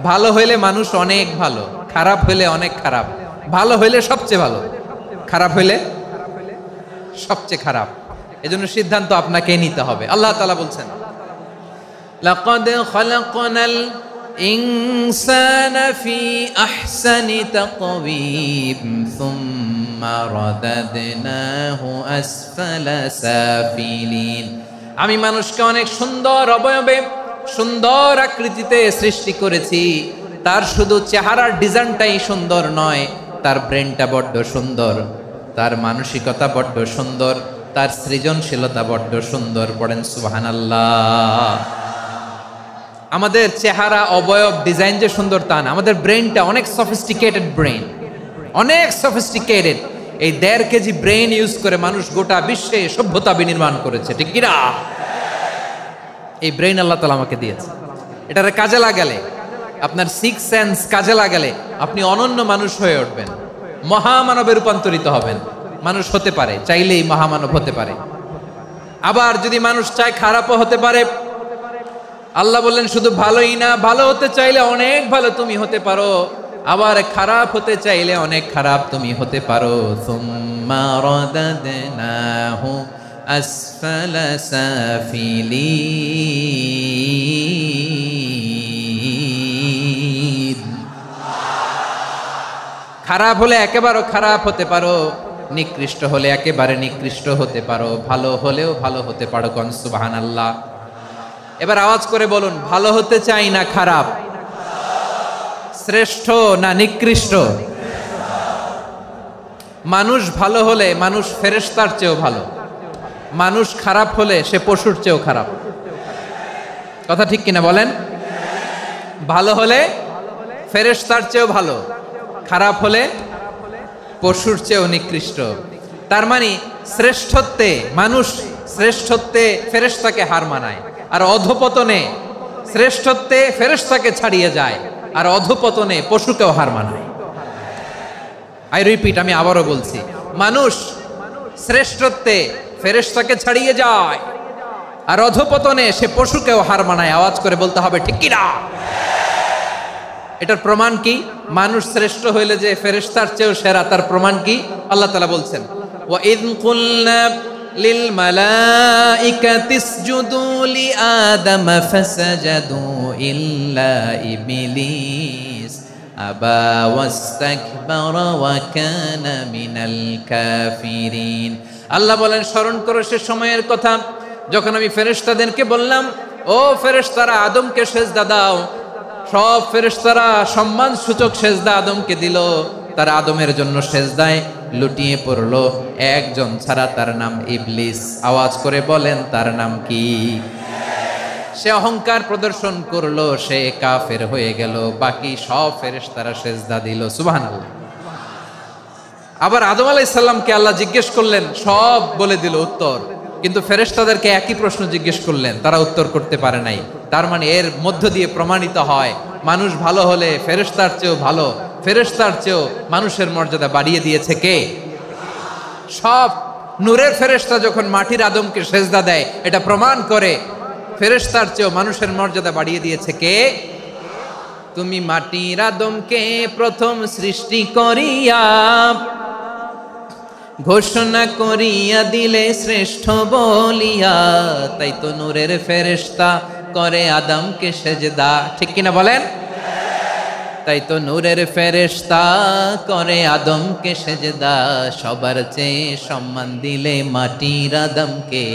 ভালো হইলে মানুষ অনেক ভালো, খারাপ হইলে অনেক খারাপ। ভালো হইলে সবচেয়ে ভালো, খারাপ হইলে সবচেয়ে খারাপ। এজন্য সিদ্ধান্ত আপনাকে নিতে হবে। আল্লাহ তাআলা বলছেন, লাকাদ খালাকনাল ইনসানা ফি আহসানি তাকওয়িম সুম্মা রাদাদনাহু আসফালা সাফিলিন। আমি মানুষকে অনেক সুন্দর অবয়বে, সুন্দর আকৃতিতে সৃষ্টি করেছি। তার শুধু চেহারার ডিজাইনটাই সুন্দর নয়, তার ব্রেনটা বড্ড সুন্দর, তার মানসিকতা বড্ড সুন্দর, তার সৃজনশীলতা বড্ড সুন্দর। পড়েন সুবহানাল্লাহ। আমাদের চেহারা, অবয়ব, ডিজাইন যে সুন্দর তা না, আমাদের ব্রেনটা অনেক সফিস্টিকেটেড ব্রেন। অনেক সফিস্টিকেটেড। এই 1.5 কেজি ব্রেন ইউজ করে মানুষ গোটা বিশ্বে সভ্যতা বিনির্মাণ করেছে, ঠিক কিনা? এই ব্রেন আল্লাহ তাআলা আমাকে দিয়েছে। এটারে কাজে লাগালে, আপনার 6 সেন্স কাজে লাগালে আপনি অনন্য মানুষ হয়ে উঠবেন, মহামানবে রূপান্তরিত হবেন। মানুষ হতে পারে, চাইলেই মহামানব হতে পারে। আবার যদি মানুষ চায় খারাপও হতে পারে। আল্লাহ বললেন শুধু ভালোই না, ভালো হতে চাইলে অনেক ভালো তুমি হতে পারো, আবার খারাপ হতে চাইলে অনেক খারাপ তুমি হতে পারো। সুম্মা রাদাদনাহু আসফালা সাফিলিন। খারাপ হলে একেবারে খারাপ হতে পারো, নিকৃষ্ট হলে একেবারে নিকৃষ্ট হতে পারো, ভালো হলেও ভালো হতে পারো। কোন সুবহানাল্লাহ। এবার আওয়াজ করে বলুন, ভালো হতে চাই না খারাপ? শ্রেষ্ঠ না নিকৃষ্ট? মানুষ ভালো হলে মানুষ ফেরেশতার চেয়েও ভালো, মানুষ খারাপ হলে সে পশুর চেয়েও খারাপ। কথা ঠিক কিনা বলেন? ভালো হলে ফেরেশতার চেয়েও ভালো, খারাপ হলে পশুর চেয়েও নিকৃষ্ট। তার মানে শ্রেষ্ঠত্বে মানুষ, শ্রেষ্ঠত্বে ফেরেশতাকে হার মানায়, আর অধপতনে শ্রেষ্ঠত্বে ফেরেশতাকে ছাড়িয়ে যায়, আর অধপতনে পশুকেও হার মানায়। আই রিপিট, আমি আবারও বলছি, মানুষ শ্রেষ্ঠত্বে ফেরেশতাকে ছাড়িয়ে যায়, আর অধপতনে সে পশুকেও হার মানায়। আওয়াজ করে বলতে হবে ঠিক কি না? এটার প্রমাণ কি? মানুষ শ্রেষ্ঠ হইলে যে ফেরেশতার চেয়েও সেরা, তার প্রমাণ কি? আল্লাহ তাআলা বলছেন, ওয়া ইয কুলনা লিল মালাইকাতি ইসজুদু লি আদম ফাসাজাদু ইল্লা ইবলিস আবা ওয়াস্তাকবারা ওয়া কানা মিনাল কাফিরিন। আল্লাহ বলেন, স্মরণ করো সে সময়ের কথা যখন আমি ফেরেশতাদেরকে বললাম, ও ফেরেশতারা আদমকে সেজদা দাও। সব ফেরেশতারা সম্মান সূচক সেজদা আদমকে দিল, তারা আদমের জন্য সেজদায় লুটিয়ে পড়লো, একজন ছাড়া, তার নাম ইবলিস। আওয়াজ করে বলেন, তার নাম কি? সে অহংকার প্রদর্শন করলো, সে কাফের হয়ে গেল, বাকি সব ফেরেশতারা সেজদা দিল। সুবহানাল্লাহ। আবার আদম আলাইহিস সালামকে আল্লাহ জিজ্ঞেস করলেন, সব বলে দিল উত্তর, কিন্তু ফেরেশতাদেরকে একই প্রশ্ন জিজ্ঞেস করলেন, তারা উত্তর করতে পারে নাই। তার মানে এর মধ্য দিয়ে প্রমাণিত হয়, মানুষ ভালো হলে ফেরেশতার চেয়েও ভালো, ফেরেশতার চেয়েও মানুষের মর্যাদা বাড়িয়ে দিয়েছে কে? সব নূরের ফেরেশতা যখন মাটির আদমকে সেজদা দেয়, এটা প্রমাণ করে ফেরেশতার চেয়েও মানুষের মর্যাদা বাড়িয়ে দিয়েছে কে? তুমি মাটির আদমকে প্রথম সৃষ্টি করিয়া ঘোষণা করিয়া দিলে শ্রেষ্ঠ বলিয়া, তাই তো নূরের ফেরেশতা করে আদমকে সেজদা। ঠিক কিনা বলেন? তাই তো নূরের ফেরেশতা করে আদমকে সেজদা, সবার চেয়ে সম্মান দিলে মাটির আদমকে।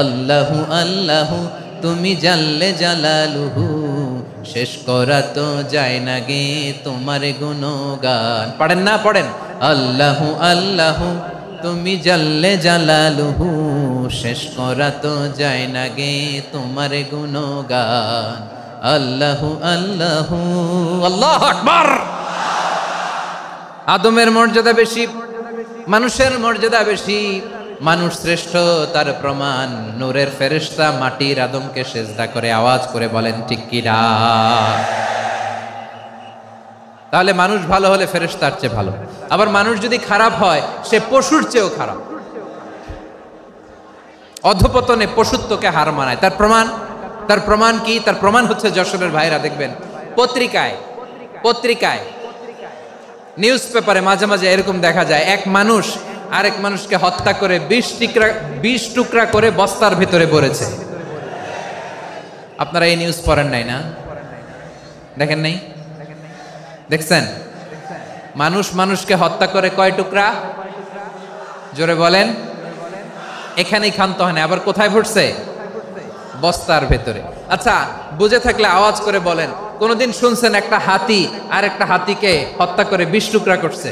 আল্লাহু আল্লাহু তুমি জাল্লে জালালুহু, শেষ করা তো যায় না গে তোমার গুণগান। পড়েন না? পড়েন। আল্লাহু আল্লাহু তুমি জাল্লে জালালুহু, শেষ করা তো যায় না গে তোমার গুণগান। আল্লাহু আল্লাহু, আল্লাহু আকবার। আদমের মর্যাদা বেশি, মানুষের মর্যাদা বেশি, মানুষ শ্রেষ্ঠ, তার প্রমাণ নূরের ফেরেশতা মাটির আদমকে সেজদা করে। আওয়াজ করে বলেন ঠিক কি না? তাহলে মানুষ ভালো হলে ফেরেশতার চেয়ে ভালো, আবার মানুষ যদি খারাপ হয় সে পশুর চেয়েও খারাপ, অধপতনে পশুত্বকে হার মানায়। তার প্রমাণ, তার প্রমাণ কি? তার প্রমাণ হচ্ছে যশোরের ভাইরা দেখবেন পত্রিকায় নিউজ পেপারে মাঝে মাঝে এরকম দেখা যায়, এক মানুষ আরেক মানুষকে হত্যা করে 20 টুকরা করে বস্তার ভিতরে ভরেছে। আপনারা এই নিউজ পড়েন নাই না? দেখেন নাই? দেখছেন? মানুষ মানুষকে হত্যা করে কয় টুকরা? জোরে বলেন। এখানেই ক্ষান্ত হয় না, আবার কোথায় ভরছে? বস্তার ভেতরে। আচ্ছা, বুঝে থাকলে আওয়াজ করে বলেন, কোনদিন শুনছেন একটা হাতি আর একটা হাতিকে হত্যা করে 20 টুকরা করছে,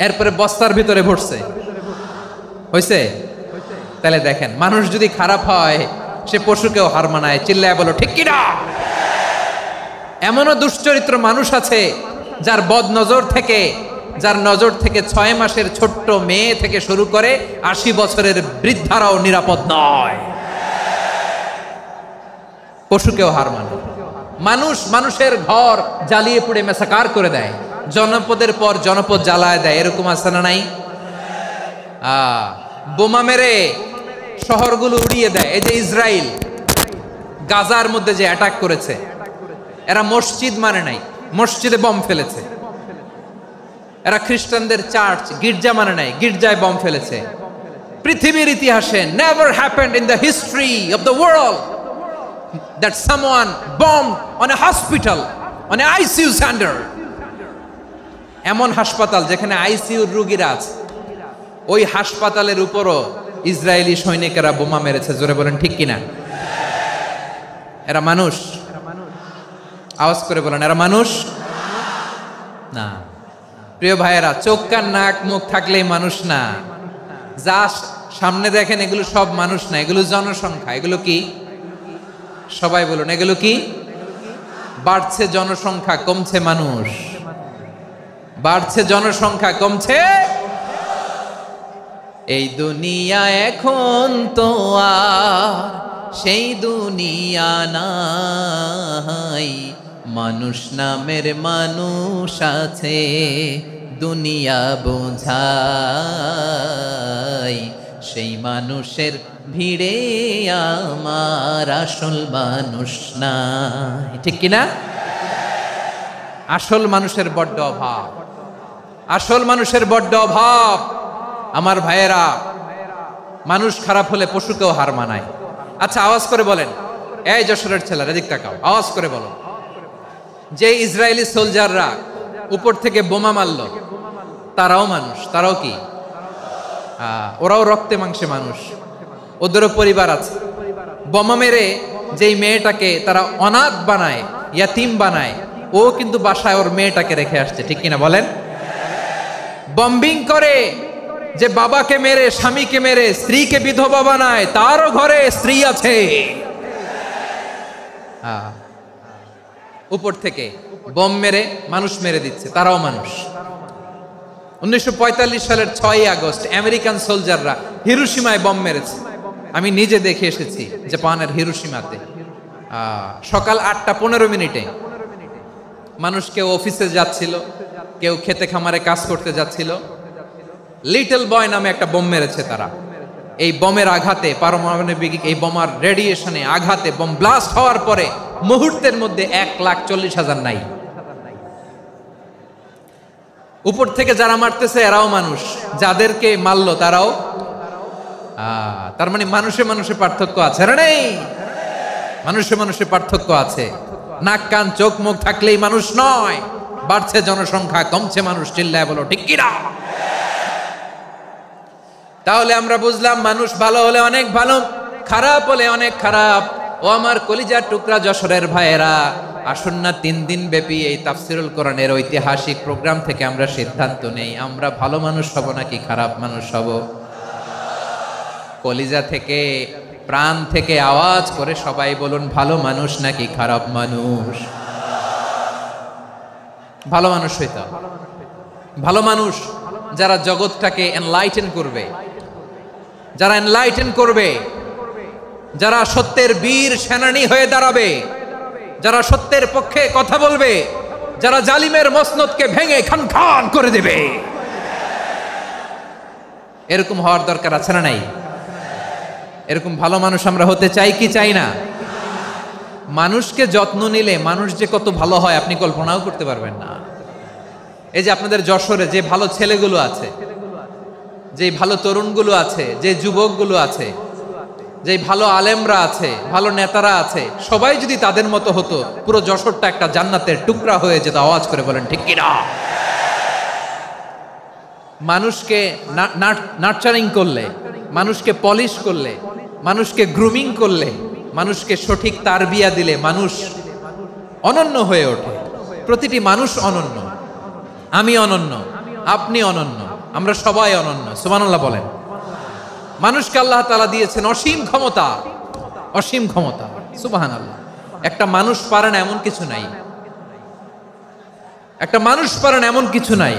এরপরে বস্তার ভিতরে ভরছে? হয়েছে? তাহলে দেখেন, মানুষ যদি খারাপ হয় সে পশুকেও হার মানায়। চিল্লায় বলো ঠিক কি না? এমনও দুশ্চরিত্র মানুষ আছে যার যার নজর থেকে 6 মাসের ছোট্ট মেয়ে থেকে শুরু করে 80 বছরের বৃদ্ধারাও নিরাপদ নয়। পশুকেও হার মানে। মানুষের ঘর জ্বালিয়ে পুড়ে মেসাকার করে দেয়, জনপদের পর জনপদ জ্বালায় দেয়, এরকম আছে না নাই? বোমা মেরে শহরগুলো উড়িয়ে দেয়। এই যে ইসরায়েল গাজার মধ্যে যে অ্যাটাক করেছে, এরা মসজিদ মানে নাই, মসজিদে বম ফেলেছে। এরা খ্রিস্টানদের চার্চ গির্জা মানে নাই, গির্জায় বম ফেলেছে। পৃথিবীর ইতিহাসে never happened in the history of the world that someone bombed on a hospital, on an ICU center. এমন হাসপাতাল যেখানে আইসিইউর রোগীরা আছে, ওই হাসপাতালের উপরও ইসরায়েলি সৈনিকেরা বোমা মেরেছে। জোরে বলেন ঠিক কিনা? এরা মানুষ? আওয়াজ করে বলেন, এরা মানুষ না। প্রিয় ভাইয়েরা, চোখ কান নাক মুখ থাকলেই মানুষ না। যা সামনে দেখেন এগুলো সব মানুষ না, এগুলো জনসংখ্যা। এগুলো কি? সবাই বলুন, এগুলো কি? বাড়ছে জনসংখ্যা, কমছে মানুষ। বাড়ছে জনসংখ্যা, কমছে। এই দুনিয়া এখন তো আর সেই দুনিয়া নাই, মানুষ নামের মানুষ আছে দুনিয়া বোঝাই, সেই মানুষের ভিড়ে আমার আসল মানুষ নাই। ঠিক কিনা? আসল মানুষের বড্ড অভাব, আসল মানুষের বড্ড অভাব। আমার ভাইয়েরা, মানুষ খারাপ হলে পশুকেও হার মানায়। আচ্ছা, আওয়াজ করে বলেন, এই যশোরের ছেলেরা এদিক তাকাও, আওয়াজ করে বলো, যে ইসরায়েলি সোলজাররা উপর থেকে বোমা মারল, তারাও মানুষ? তারাও কি? ওরাও রক্তে মাংসে মানুষ, ওদেরও পরিবার আছে। বোমা মেরে যেই মেয়েটাকে তারা অনাথ বানায়, ইয়াতিম বানায়, ও কিন্তু বাসায় ওর মেয়েটাকে রেখে আসছে। ঠিক কিনা বলেন? বম্বিং করে যে বাবাকে মেরে, স্বামীকে মেরে স্ত্রীকে বিধবা বানায়, তারও ঘরে স্ত্রী আছে। উপর থেকে বম মেরে মানুষ মেরে দিচ্ছে, তারাও মানুষ। 1945 সালের 6ই আগস্ট আমেরিকান সোলজাররা হিরোশিমায় বম মেরেছে। আমি নিজে দেখে এসেছি জাপানের হিরোশিমাতে। সকাল 8:15 মানুষ কেউ অফিসে যাচ্ছিল, কেউ খেতে খামারে কাজ করতে যাচ্ছিল। লিটল বয় নামে একটা বোম মেরেছে তারা। এই বোমের আঘাতে, পারমাণবিক এই বোমার রেডিয়েশনে আঘাতে বোম ব্লাস্ট হওয়ার পরে মুহূর্তের মধ্যে 1,40,000 নাই। উপর থেকে যারা মারতেছে এরাও মানুষ, যাদেরকে মারলো তারাও। তার মানে মানুষে মানুষে পার্থক্য আছে না? নেই? মানুষে মানুষে পার্থক্য আছে। নাক কান চোখ মুখ থাকলেই মানুষ নয়। বাড়ছে জনসংখ্যা, কমছে মানুষ। চিল্লায় বলো ঠিক কিনা? তাহলে আমরা বুঝলাম, মানুষ ভালো হলে অনেক ভালো, খারাপ হলে অনেক খারাপ। ও আমার কলিজার টুকরা যশোরের ভাইয়েরা, আসুন না 3 দিন ব্যাপী এই তাফসিরুল কোরআনের ঐতিহাসিক প্রোগ্রাম থেকে আমরা সিদ্ধান্ত নেই, আমরা ভালো মানুষ হব নাকি খারাপ মানুষ হব। কলিজা থেকে, প্রাণ থেকে আওয়াজ করে সবাই বলুন, ভালো মানুষ নাকি খারাপ মানুষ? ভালো মানুষ হইতে হবে। ভালো মানুষ যারা জগৎটাকে এনলাইটেন করবে, যারা এনলাইটেন করবে, যারা সত্যের বীর সেনানী হয়ে দাঁড়াবে, যারা সত্যের পক্ষে কথা বলবে, যারা জালিমের মসনদকে ভেঙে খান খান করে দেবে। এরকম হওয়ার দরকার আছে না নাই? এরকম ভালো মানুষ আমরা হতে চাই কি চাই না? মানুষকে যত্ন নিলে মানুষ যে কত ভালো হয় আপনি কল্পনাও করতে পারবেন না। এই যে আপনাদের যশোরে যে ভালো ছেলেগুলো আছে, যে ভালো তরুণগুলো আছে, যে যুবকগুলো আছে, যে ভালো আলেমরা আছে, ভালো নেতারা আছে, সবাই যদি তাদের মতো হতো, পুরো যশোরটা একটা জান্নাতের টুকরা হয়ে যেত। আওয়াজ করে বলেন ঠিক কিনা? মানুষকে নার্চারিং করলে, মানুষকে পলিশ করলে, মানুষকে গ্রুমিং করলে, মানুষকে সঠিক তারবিয়া দিলে মানুষ অনন্য হয়ে ওঠে। প্রতিটি মানুষ অনন্য। আমি অনন্য, আপনি অনন্য, আমরা সবাই অনন্য। সুবহানাল্লাহ বলেন। মানুষকে আল্লাহ তাআলা দিয়েছেন অসীম ক্ষমতা, অসীম ক্ষমতা। সুবহানাল্লাহ। একটা মানুষ পারে না এমন কিছু নাই। একটা মানুষ পারেন এমন কিছু নাই,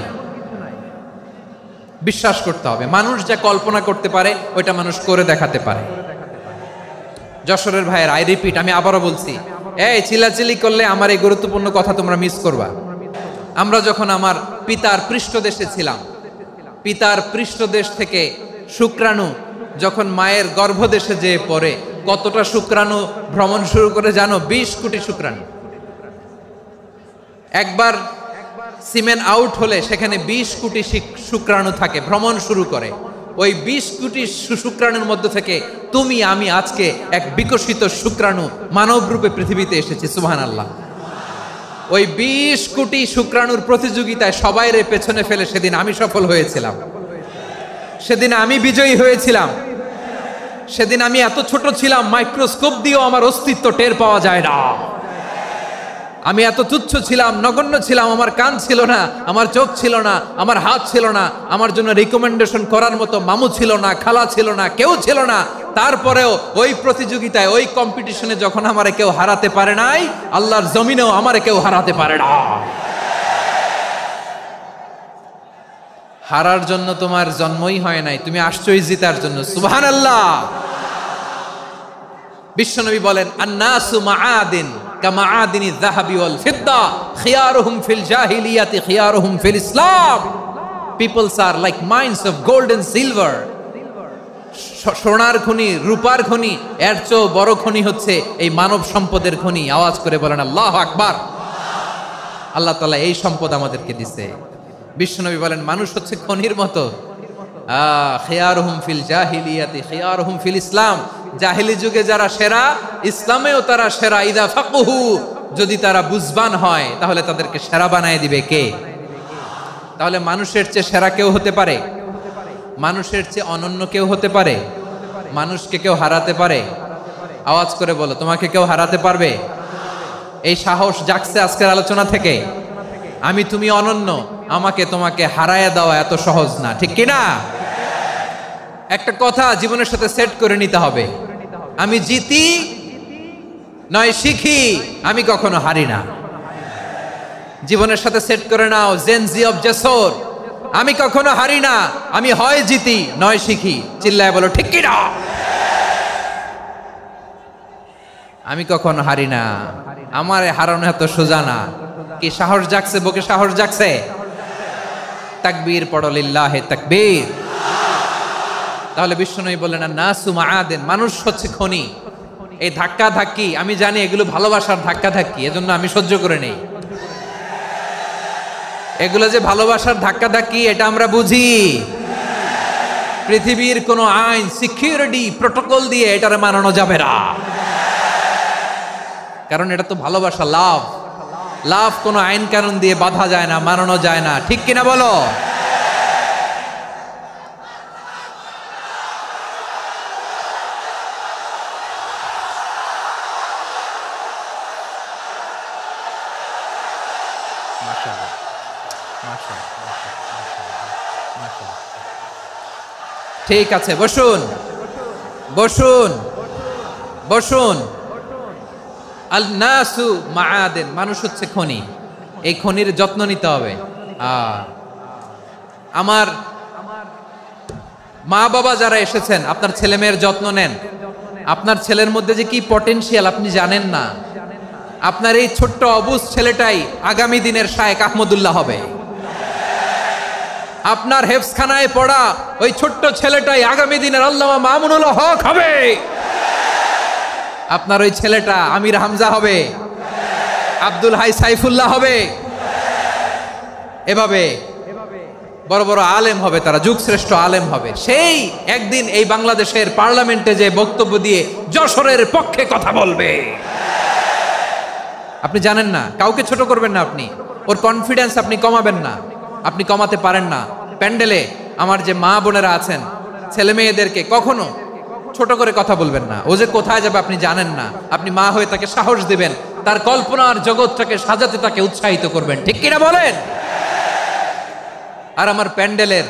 বিশ্বাস করতে হবে মানুষ যা কল্পনা করতে পারে ওইটা মানুষ করে দেখাতে পারে। যশোরের ভাইয়ের আই রিপিট, আমি আবারও বলছি, এই চিল্লাচিল্লি করলে আমার এই গুরুত্বপূর্ণ কথা তোমরা মিস করবা। আমরা যখন আমার পিতার পৃষ্ঠদেশে ছিলাম, পিতার পৃষ্ঠদেশ থেকে শুক্রাণু যখন মায়ের গর্ভদেশে যেয়ে পড়ে, কতটা শুক্রাণু ভ্রমণ শুরু করে জানো? 20 কোটি শুক্রাণু। একবার সিমেন আউট হলে সেখানে 20 কোটি শুক্রাণু থাকে, ভ্রমণ শুরু করে। ওই 20 কোটি শুক্রাণুর মধ্যে থেকে তুমি আমি আজকে এক বিকশিত শুক্রাণু মানব রূপে পৃথিবীতে এসেছি। সুবহানাল্লাহ। ওই 20 কোটি শুক্রাণুর প্রতিযোগিতায় সবাইরে পেছনে ফেলে সেদিন আমি সফল হয়েছিলাম, সেদিন আমি বিজয়ী হয়েছিলাম। সেদিন আমি এত ছোট ছিলাম, মাইক্রোস্কোপ দিয়েও আমার অস্তিত্ব টের পাওয়া যায় না। আমি এত তুচ্ছ ছিলাম, নগণ্য ছিলাম, আমার কান ছিল না, আমার চোখ ছিল না, আমার হাত ছিল না, আমার জন্য রিকমেন্ডেশন করার মতো মামু ছিল না, খালা ছিল না, কেউ ছিল না। তারপরেও ওই প্রতিযোগিতায়, ওই কম্পিটিশনে যখন আমারে কেউ হারাতে পারে নাই, আল্লাহর জমিনেও আমারে কেউ হারাতে পারে না। হারার জন্য তোমার জন্মই হয় নাই, তুমি আসছই জিতার জন্য। সুবহানাল্লাহ। বিশ্বনবী বলেন, আন্নাসু মাআদিন কামাআদিনি যাহাবি ওয়াল ফিদ্দা খিয়ারুহুম ফিল জাহিলিয়াতি খিয়ারুহুম ফিল ইসলাম। Peoples are like mines of gold and silver. সোনার খনি, রূপার খনি, এর চেয়েও বড় খনি হচ্ছে এই মানব সম্পদের খনি। আওয়াজ করে বলেন আল্লাহু আকবার। আল্লাহ তাআলা এই সম্পদ আমাদেরকে দিয়েছে। বিশ্বনবী বলেন, মানুষ হচ্ছে খনির মতো। খিয়ারুহুম ফিল জাহিলিয়াতি খিয়ারুহুম ফিল ইসলাম। জাহিলি যুগে যারা সেরা, ইসলামেও তারা সেরা। ইদা ফাকুহু, যদি তারা বুঝবান হয় তাহলে তাদেরকে সেরা বানায় দিবে কে? তাহলে মানুষের চেয়ে সেরা কেউ হতে পারে? মানুষের চেয়ে অনন্য কেউ হতে পারে? মানুষকে কেউ হারাতে পারে? আওয়াজ করে বলো, তোমাকে কেউ হারাতে পারবে? এই সাহস জাগছে আজকের আলোচনা থেকে। আমি তুমি অনন্য, আমাকে তোমাকে হারায়া দেওয়া এত সহজ না, ঠিক কি না? একটা কথা জীবনের সাথে সেট করে নিতে হবে, আমি জিতি নয় শিখি, আমি কখনো হারি না। জীবনের সাথে সেট করে নাও, জেনজি অফ জেসর, আমি কখনো হারি না, আমি হয় জিতি নয় শিখি। চিল্লায় বলো ঠিক কি না? আমি কখনো হারি না, আমার হারানো এত সোজা না। কি সাহস জাগছে? বুকে সাহস জাগছে? তাকবীর পড়ো, লিল্লাহে তাকবীর। তাহলে বিশ্বনবী বললেন, নাসু মাআদিন, মানুষ হচ্ছে খনি। এই ধাক্কা ধাক্কি, আমি জানি এগুলো ভালোবাসার ধাক্কা ধাক্কি, এজন্য আমি সহ্য করে নেই। এগুলো যে ভালোবাসার ধাক্কা ধাক্কি, এটা আমরা বুঝি। পৃথিবীর কোনো আইন, সিকিউরিটি প্রটোকল দিয়ে এটারে মানানো যাবে না, কারণ এটা তো ভালোবাসা, লাভ। লাভ কোনো আইন কানুন দিয়ে বাধা যায় না, মানানো যায় না, ঠিক কিনা বলো? ঠিক আছে, বসুন বসুন বসুন। আল নাসু মাআদিন, মানুষ হচ্ছে খনি। এই খনির যত্ন নিতে হবে। আমার মা বাবা যারা এসেছেন, আপনার ছেলে মেয়ের যত্ন নেন। আপনার ছেলের মধ্যে যে কি পটেনশিয়াল আপনি জানেন না। আপনার এই ছোট্ট অবুজ ছেলেটাই আগামী দিনের শায়েখ আহমদুল্লাহ হবে। আপনার হেফজখানায় পড়া ওই ছোট্ট ছেলেটাই আগামী দিনের আল্লামা মামুনুল হক হবে। আপনার ওই ছেলেটা আমির হামজা হবে, আব্দুল হাই সাইফুল্লাহ হবে। এভাবে বড় বড় আলেম হবে, তারা যুগশ্রেষ্ঠ আলেম হবে। সেই একদিন এই বাংলাদেশের পার্লামেন্টে যে বক্তব্য দিয়ে যশোরের পক্ষে কথা বলবে। আপনি জানেন না, কাউকে ছোট করবেন না আপনি, ওর কনফিডেন্স আপনি কমাবেন না, আপনি কমাতে পারেন না। প্যান্ডেলে আমার যে মা বোনেরা আছেন, ছেলে মেয়েদেরকে কখনো ছোট করে কথা বলবেন না। ও যে কোথায় যাবে আপনি জানেন না, আপনি মা হয়ে তাকে সাহস দিবেন, তার কল্পনার জগৎটাকে সাজাতে তাকে উৎসাহিত করবেন, ঠিক কিনা বলেন? আর আমার প্যান্ডেলের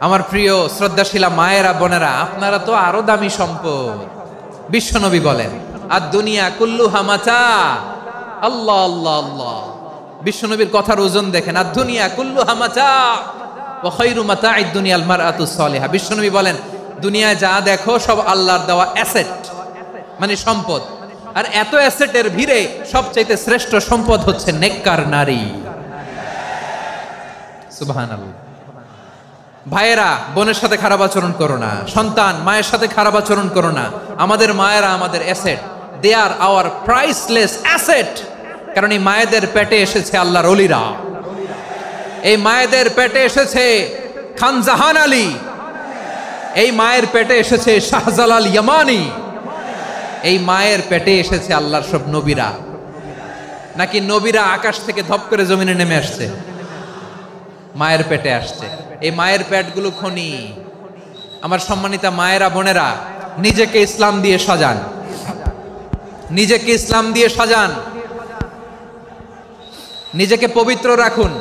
আমার প্রিয় শ্রদ্ধাশীলা মায়েরা বোনেরা, আপনারা তো আরো দামি সম্পদ। বিশ্বনবী বলেন, আর দুনিয়া কুল্লুহা মাতা। আল্লাহ আল্লাহ আল্লাহ, বিশ্বনবীর কথার ওজন দেখেন, আর দুনিয়া কুল্লুহা মাতা ওয়া খায়রু মাতা'আদ দুনিয়াল মারআতুস সালিহা। বিশ্বনবী বলেন, দুনিয়ায় যা দেখো সব আল্লাহর দেওয়া অ্যাসেট, মানে সম্পদ। আর এত অ্যাসেটের ভিড়ে সবচাইতে শ্রেষ্ঠ সম্পদ হচ্ছে নেককার নারী। সুবহানাল্লাহ। ভাইয়েরা, বোনের সাথে খারাপ আচরণ করো না। সন্তান, মায়ের সাথে খারাপ আচরণ করো না। আমাদের মায়েরা আমাদের asset, they are our priceless asset. কারণ এই মায়েদের পেটে এসেছে আল্লাহর ওলিরা, এই মায়েদের পেটে এসেছে খান জাহান আলী, এই মায়ের পেটে এসেছে শাহজালাল ইয়ামানি, এই মায়ের পেটে এসেছে আল্লাহর সব নবীরা। নাকি নবীরা আকাশ থেকে ধপ করে জমিনে নেমে আসছে? মায়ের পেটে আসছে। এই মায়ের পেটগুলো খনি। আমার সম্মানিতা মায়েরা, বোনেরা, নিজেকে ইসলাম দিয়ে সাজান, নিজেকে ইসলাম দিয়ে সাজান, নিজেকে পবিত্র রাখুন,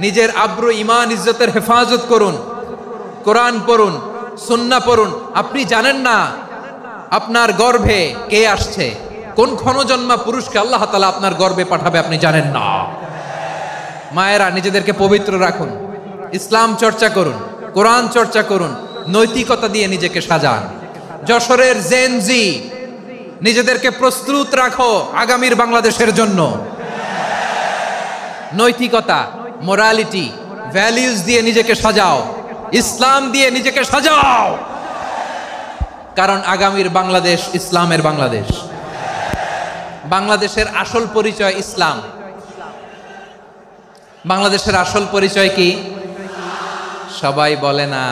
নিজের আব্রু ইমান ইজ্জতের হেফাজত করুন, কোরআন পড়ুন, সুন্নাহ পড়ুন। আপনি জানেন না আপনার গর্ভে কে আসছে, কোন ক্ষণজন্মা পুরুষকে আল্লাহ তাআলা আপনার গর্ভে পাঠাবে আপনি জানেন না। মায়েরা, নিজেদেরকে পবিত্র রাখুন, ইসলাম চর্চা করুন, কোরআন চর্চা করুন, নৈতিকতা দিয়ে নিজেকে সাজান। যশোরের জেনজি, নিজেদেরকে প্রস্তুত রাখো আগামীর বাংলাদেশের জন্য। নৈতিকতা, মোরালিটি, ভ্যালিউজ দিয়ে নিজেকে সাজাও, ইসলাম দিয়ে নিজেকে সাজাও। কারণ আগামীর বাংলাদেশ ইসলামের বাংলাদেশ। বাংলাদেশের আসল পরিচয় ইসলাম। বাংলাদেশের আসল পরিচয় কি? সবাই বলে না।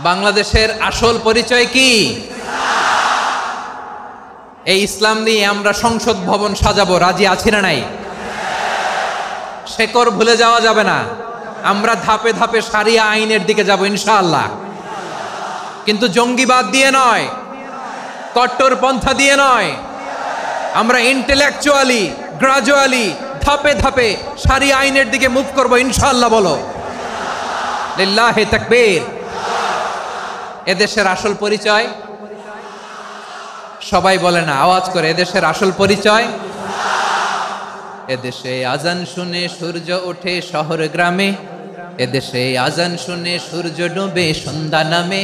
বাংলাদেশের আসল পরিচয় কি? এই ইসলাম নিয়ে আমরা সংসদ ভবন সাজাবো, রাজি আছি না নাই? শেকড় ভুলে যাওয়া যাবে না। আমরা ধাপে ধাপে শারিয়া আইনের দিকে যাব ইনশাআল্লাহ, কিন্তু জঙ্গিবাদ দিয়ে নয়, কট্টরপন্থা দিয়ে নয়। আমরা ইন্টেলেকচুয়ালি, গ্রাজুয়ালি, ধাপে ধাপে শারিয়া আইনের দিকে মুভ করব ইনশাআল্লাহ। বলো লিল্লাহি তাকবীর। এদেশের আসল পরিচয় সবাই বলে না, আওয়াজ করে, এদেশের আসল পরিচয়। এদেশে আজান শুনে সূর্য ওঠে শহর গ্রামে, এদেশে আজান শুনে সূর্য ডুবে সন্ধ্যা নামে,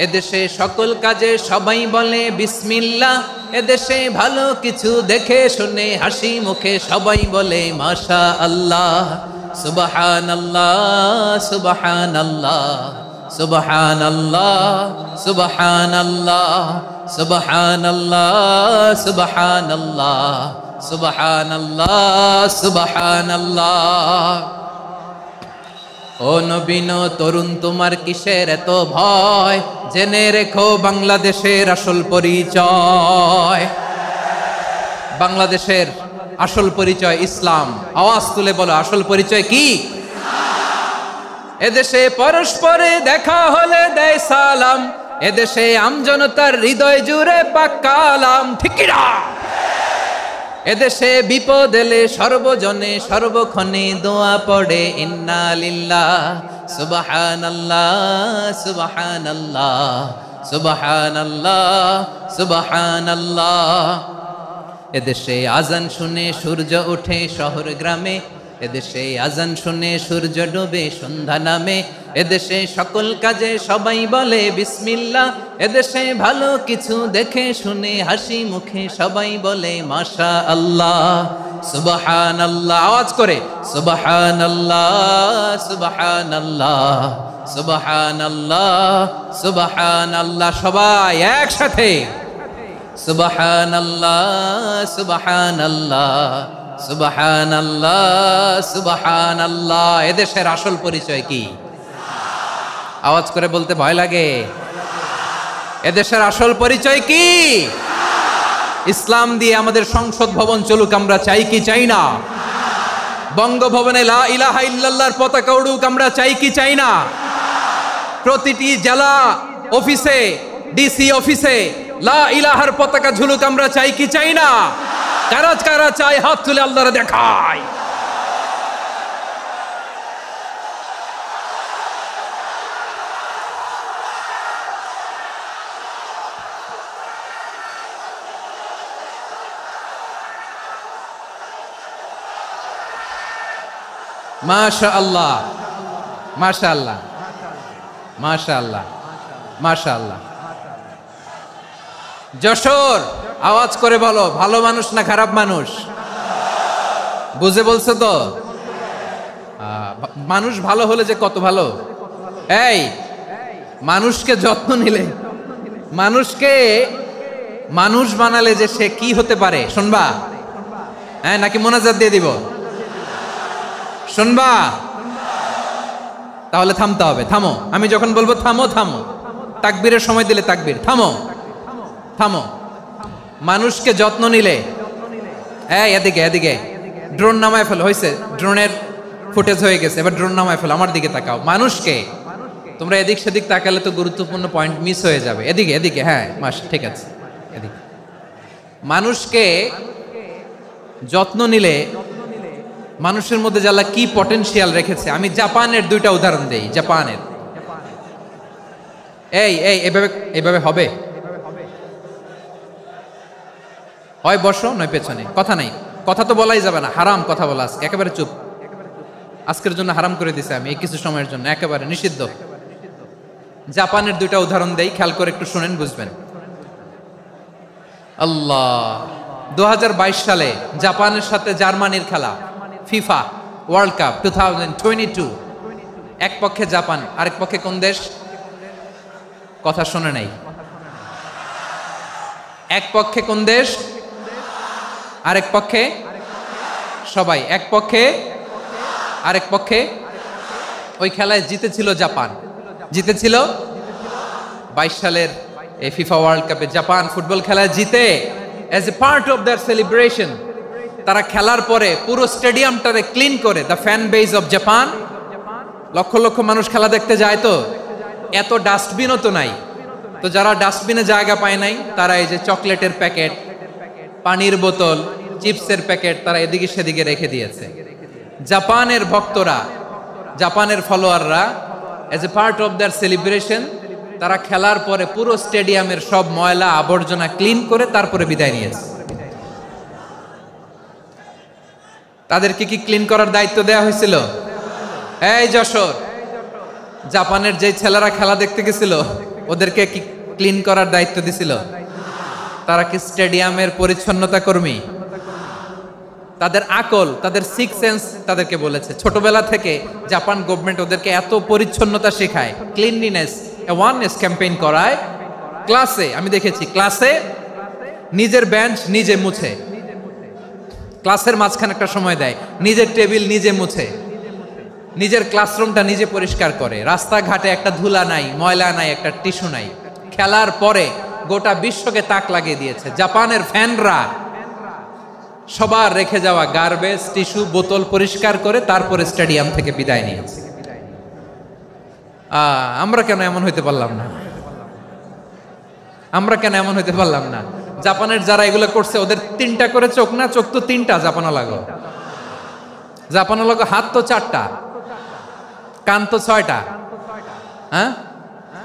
এদেশে সকল কাজে সবাই বলে বিসমিল্লাহ, এদেশে ভালো কিছু দেখে শুনে হাসি মুখে সবাই বলে মাশা আল্লাহ। সুবহানাল্লাহ, সুবহানাল্লাহ, সুবহানাল্লাহ, সুবহানাল্লাহ, সুবহানাল্লাহ, সুবহানাল্লাহ, সুবহানাল্লাহ, সুবহানাল্লাহ। ও নবীন তরুণ, তোমার কিসের এত ভয়? জেনে রেখো বাংলাদেশের আসল পরিচয়। বাংলাদেশের আসল পরিচয় ইসলাম। আওয়াজ তুলে বলো, আসল পরিচয় কি? এদেশে পরস্পরে দেখা হলে দেয় সালাম, এদেশে আমজনতার হৃদয় জুড়ে পাক্কালাম। ঠিক কি না? এদেশে বিপদ এলে সর্বজনে সর্বক্ষণে দোয়া পড়ে ইন্না লিল্লাহ, সুবহানাল্লাহ, সুবহানাল্লাহ, সুবহানাল্লাহ, সুবহানাল্লাহ। এদেশে আজান শুনে সূর্য ওঠে শহর গ্রামে, এদেশে আজান শুনে সূর্য ডুবে সন্ধ্যা নামে, এদেশে সকল কাজে সবাই বলে বিসমিল্লাহ, এদেশে ভালো কিছু দেখে শুনে হাসি মুখে সবাই বলে মাশা আল্লাহ। সুবহানাল্লাহ, আওয়াজ করে সুবহানাল্লাহ, সুবহানাল্লাহ, সুবহানাল্লাহ, সুবহানাল্লাহ। সবাই একসাথে সুবহানাল্লাহ, সুবহানাল্লাহ, সুবহানাল্লাহ, সুবহানাল্লাহ। এদেশের আসল পরিচয় কি? আওয়াজ করে বলতে ভয় লাগে। এদেশের আসল পরিচয় কি? ইসলাম দিয়ে আমাদের সংসদ ভবন চলুক, আমরা চাই কি চাই না? বঙ্গভবনে লা ইলাহা ইল্লাল্লাহর পতাকা উড়ুক, আমরা চাই কি চাই না? প্রতিটি জেলা অফিসে, ডিসি অফিসে লা ইলাহার পতাকা ঝুলুক, আমরা চাই কি চাই না? কারা কারা চাই হাত তুলে আল্লাহরে দেখায়। মাশাআল্লাহ, মাশাআল্লাহ, মাশাআল্লাহ, মাশাআল্লাহ। যশোর, আওয়াজ করে বলো, ভালো মানুষ না খারাপ মানুষ? বুঝে বলছো তো? মানুষ ভালো হলে যে কত ভালো। এই মানুষকে যত্ন নিলে, মানুষকে মানুষ বানালে যে সে কি হতে পারে শুনবা? হ্যাঁ, নাকি মোনাজাত দিয়ে দিব? শুনবা? তাহলে থামতে হবে। থামো, আমি যখন বলবো থামো থামো, তাকবীরের সময় দিলে তাকবীর। থামো থামো। মানুষকে যত্ন নিলে, এই এদিকে এদিকে, ড্রোন নামায় ফেলো। হয়েছে, ড্রোনের ফুটেজ হয়ে গেছে, এবার ড্রোন নামায় ফেলো। আমার দিকে তাকাও। মানুষকে, তোমরা এদিক সেদিক তাকালে তো গুরুত্বপূর্ণ পয়েন্ট মিস হয়ে যাবে। এদিকে এদিকে, হ্যাঁ মাস, ঠিক আছে, এদিকে। মানুষকে যত্ন নিলে মানুষের মধ্যে যারা কি পটেনশিয়াল রেখেছে। আমি জাপানের দুইটা উদাহরণ দেই। জাপানের, এই এই এভাবে এভাবে হবে, হয় বসো নয় পেছনে, কথা নাই, কথা তো বলাই যাবে না, হারাম কথা বলা। আজকে একেবারে চুপ, আজকের জন্য হারাম করে দিছে আমি, এই কিছু সময়ের জন্য একেবারে নিষিদ্ধ। জাপানের দুইটা উদাহরণ দেই, খেয়াল করে একটু শুনেন, বুঝবেন। আল্লাহ, 2022 সালে জাপানের সাথে জার্মানির খেলা, ফিফা ওয়ার্ল্ড কাপ 2022। এক পক্ষে জাপান, আরেক পক্ষে কোন দেশ? কথা শুনে নাই। এক পক্ষে কোন দেশ, আরেক পক্ষে সবাই। এক পক্ষে, আরেক পক্ষে। ওই খেলায় জিতেছিল জাপান, জিতেছিল 22 সালের এই ফিফা ওয়ার্ল্ড কাপে। জাপান ফুটবল খেলায় জিতে, as a part of their celebration, তারা খেলার পরে পুরো স্টেডিয়ামটারে ক্লিন করে। The fan base of Japan, লক্ষ লক্ষ মানুষ খেলা দেখতে যায়, তো এত ডাস্টবিনও তো নাই। তো যারা ডাস্টবিনে জায়গা পায় নাই, তারা এই যে চকলেটের প্যাকেট, পানির বোতল, চিপসের প্যাকেট তারা এদিকে সেদিকে রেখে দিয়েছে। জাপানের ভক্তরা, জাপানের ফলোয়াররা, as a part of their celebration, তারা খেলার পরে পুরো স্টেডিয়ামের সব ময়লা আবর্জনা ক্লিন করে তারপরে বিদায় নিয়েছে। তাদেরকে কি ক্লিন করার দায়িত্ব দেওয়া হয়েছিল? এই যশোর, জাপানের যে ছেলেরা খেলা দেখতে গেছিল, ওদেরকে কি ক্লিন করার দায়িত্ব দিছিল? তারা কি স্টেডিয়ামের পরিচ্ছন্নতা কর্মী? তাদের আকল, তাদের সিক্স সেন্স তাদেরকে বলেছে। ছোটবেলা থেকে জাপান গভর্নমেন্ট ওদেরকে এত পরিচ্ছন্নতা শেখায়, ক্লিনলিনেস অ্যাওয়ারনেস ক্যাম্পেইন করায়। ক্লাসে আমি দেখেছি, ক্লাসে নিজের বেঞ্চ নিজে মুছে, ক্লাসের মাঝখানে একটা সময় দেয়, নিজের টেবিল নিজে মুছে, নিজের ক্লাসরুমটা নিজে পরিষ্কার করে। রাস্তাঘাটে একটা ধুলা নাই, ময়লা নাই, একটা টিস্যু নাই। খেলার পরে গোটা বিশ্বকে তাক লাগিয়ে দিয়েছে। জাপানের ফ্যানরা সবার রেখে যাওয়া গার্বেজ, টিস্যু, বোতল পরিষ্কার করে তারপরে স্টেডিয়াম থেকে বিদায় নিয়েছে। আমরা কেন এমন হইতে পারলাম না? আমরা কেন এমন হইতে পারলাম না? জাপানের যারা এগুলো করছে, ওদের 3টা করে চোখ না? চোখ তো 3টা, জাপানো লাগো, জাপানো লাগো। হাত তো 4টা, কান তো 6টা। হ্যাঁ,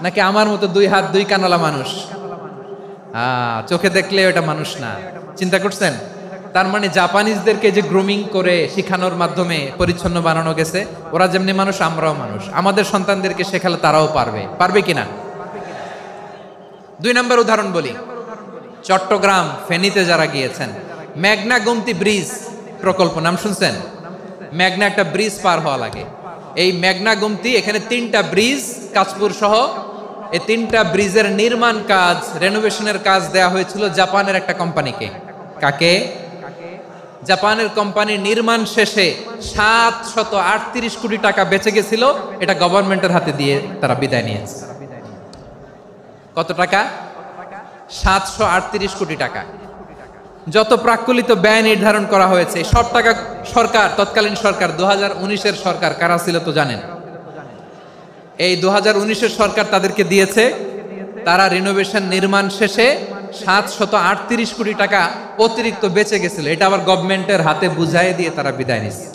নাকি আমার মতো 2 হাত 2 কানওয়ালা মানুষ? চোখে দেখলে ওটা মানুষ না। চিন্তা করছেন? তার মানে জাপানিজদেরকে যে গ্রুমিং করে শিখানোর মাধ্যমে পরিচ্ছন্ন বানানো গেছে। ওরা যেমনি মানুষ, আমরাও মানুষ। আমাদের সন্তানদেরকে শেখালে তারাও পারবে। পারবে কিনা? 2 নম্বর উদাহরণ বলি। চট্টগ্রাম ফেনীতে যারা গিয়েছেন, মেঘনা গোমতী ব্রিজ প্রকল্প নাম শুনছেন? মেঘনা একটা ব্রিজ পার হওয়া লাগে। এই মেঘনা গোমতী, এখানে 3টা ব্রিজ, কাঁচপুর সহ এই 3টা ব্রিজের নির্মাণ কাজ, রেনোভেশনের কাজ দেয়া হয়েছিল জাপানের একটা কোম্পানিকে। কাকে? জাপানের কোম্পানির নির্মাণ শেষে 738 কোটি টাকা বেঁচে গেছিল। এটা গভর্নমেন্টের হাতে দিয়ে তারা বিদায় নিয়েছে। কত টাকা? 738 কোটি টাকা। যত প্রাক্কলিত ব্যয় নির্ধারণ করা হয়েছে, সব টাকা সরকার, তৎকালীন সরকার, 2019-এর সরকার, কারা ছিল তো জানেন? এই 2019-এর সরকার তাদেরকে দিয়েছে। তারা রিনোভেশন নির্মাণ শেষে 738 কোটি টাকা অতিরিক্ত বেঁচে গেছিল। এটা আবার গভর্নমেন্টের হাতে বুঝাই দিয়ে তারা বিদায় নিচ্ছে।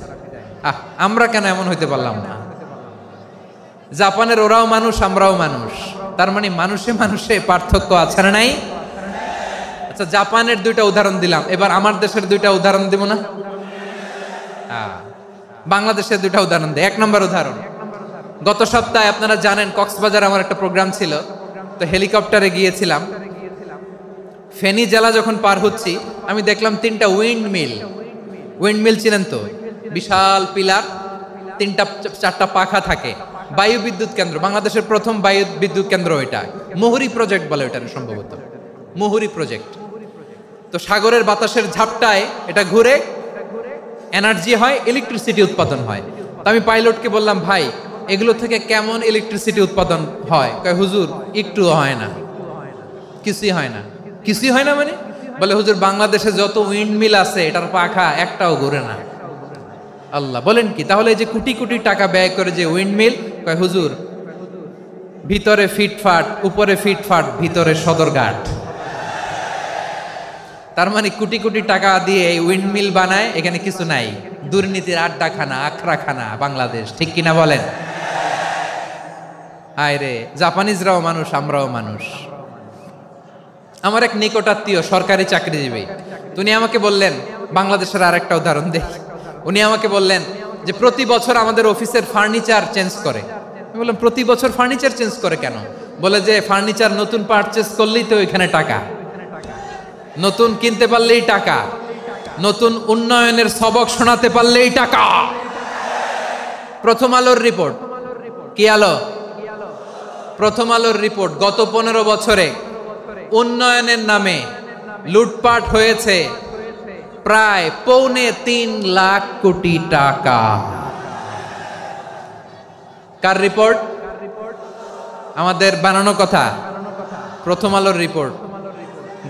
আমরা কেন এমন হইতে পারলাম না? জাপানের ওরাও মানুষ, আমরাও মানুষ। তার মানে মানুষে মানুষে পার্থক্য আছে না নাই? আচ্ছা, জাপানের 2টা উদাহরণ দিলাম, এবার আমার দেশের 2টা উদাহরণ দিব না? বাংলাদেশের দুটা উদাহরণ দেয়। 1 নম্বর উদাহরণ, গত সপ্তাহে আপনারা জানেন কক্সবাজার আমার একটা প্রোগ্রাম ছিল, তো হেলিকপ্টারে গিয়েছিলাম। ফেনী জেলা যখন পার হচ্ছি আমি দেখলাম 3টা উইন্ডমিল চিনেন তো, বিশাল পিলার, 3টা-4টা পাখা থাকে, বায়ু বিদ্যুৎ কেন্দ্র, বাংলাদেশের প্রথম বায়ু বিদ্যুৎ কেন্দ্র এটা, মুহুরী প্রজেক্ট বলে এটা সম্ভবত, মুহুরী প্রজেক্ট। তো সাগরের বাতাসের ঝাপটায় এটা ঘুরে এনার্জি হয়, ইলেকট্রিসিটি উৎপাদন হয়। তো আমি পাইলটকে বললাম, ভাই এগুলো থেকে কেমন ইলেকট্রিসিটি উৎপাদন হয়? কয় হুজুর একটুও হয় না, কিছুই হয় না। কিছুই হয় না মানে? বলে হুজুর বাংলাদেশে যত উইন্ডমিল আছে এটার পাখা একটাও ঘুরে না। আল্লাহ, বলেন কি? তাহলে এই যে কোটি কোটি টাকা ব্যয় করে যে উইন্ডমিল, কয় হুজুর ভিতরে ফিটফাট, উপরে ফিটফাট, ভিতরে সদরঘাট। তার মানে কোটি কোটি টাকা দিয়ে এই উইন্ডমিল বানায়, এখানে কিছু নাই। দুর্নীতির আড্ডাখানা, আখড়াখানা বাংলাদেশ, ঠিক কিনা বলেন? হায় রে, জাপানিজরাও মানুষ, আমরাও মানুষ। আমার এক নিকটাত্মীয় সরকারি চাকরিজীবী, উনি আমাকে বললেন, বাংলাদেশের আর একটা উদাহরণ দেখ, উনি আমাকে বললেন যে প্রতি বছর আমাদের অফিসের ফার্নিচার চেঞ্জ করে। আমি বললাম প্রতি বছর ফার্নিচার চেঞ্জ করে কেন? বলে যে ফার্নিচার নতুন পারচেজ করলেই তো এখানে টাকা, নতুন কিনতে পারলেই টাকা, নতুন উন্নয়নের সবক শোনাতে পারলেই টাকা। প্রথম আলোর রিপোর্ট, কি আলো? প্রথম আলোর রিপোর্ট, গত 15 বছরে উন্নয়নের নামে লুটপাট হয়েছে প্রায় 3.25 লাখ কোটি টাকা। কার রিপোর্ট? আমাদের বানানো কথা, প্রথম আলোর রিপোর্ট।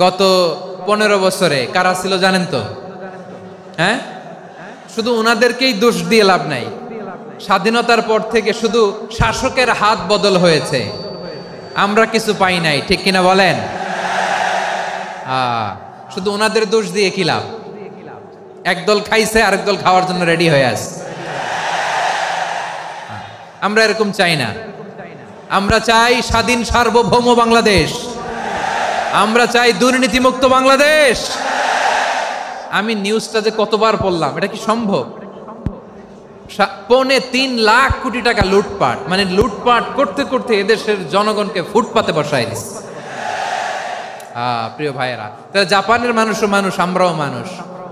গত 15 বছরে কারা ছিল জানেন তো? হ্যাঁ, শুধু ওনাদেরকেই দোষ দিয়ে লাভ নাই। স্বাধীনতার পর থেকে শুধু শাসকের হাত বদল হয়েছে, আমরা কিছু পাই নাই, ঠিক কিনা বলেন? শুধু ওনাদের দোষ দিয়ে কি লাভ? একদল খাইছে, আরেক দল খাওয়ার জন্য রেডি হয়ে আছে। আমরা এরকম চাই না। আমরা চাই স্বাধীন সার্বভৌম বাংলাদেশ, আমরা চাই দুর্নীতিমুক্ত বাংলাদেশ। আমি নিউজটা যে কতবার পড়লাম, এটা কি সম্ভব? 3.25 লাখ কোটি টাকা লুটপাট, মানে লুটপাট করতে করতে এদেশের জনগণকে ফুটপাতে বসায় দিচ্ছে। প্রিয় ভাইয়েরা, তাহলে জাপানের মানুষও মানুষ, আমরাও মানুষ।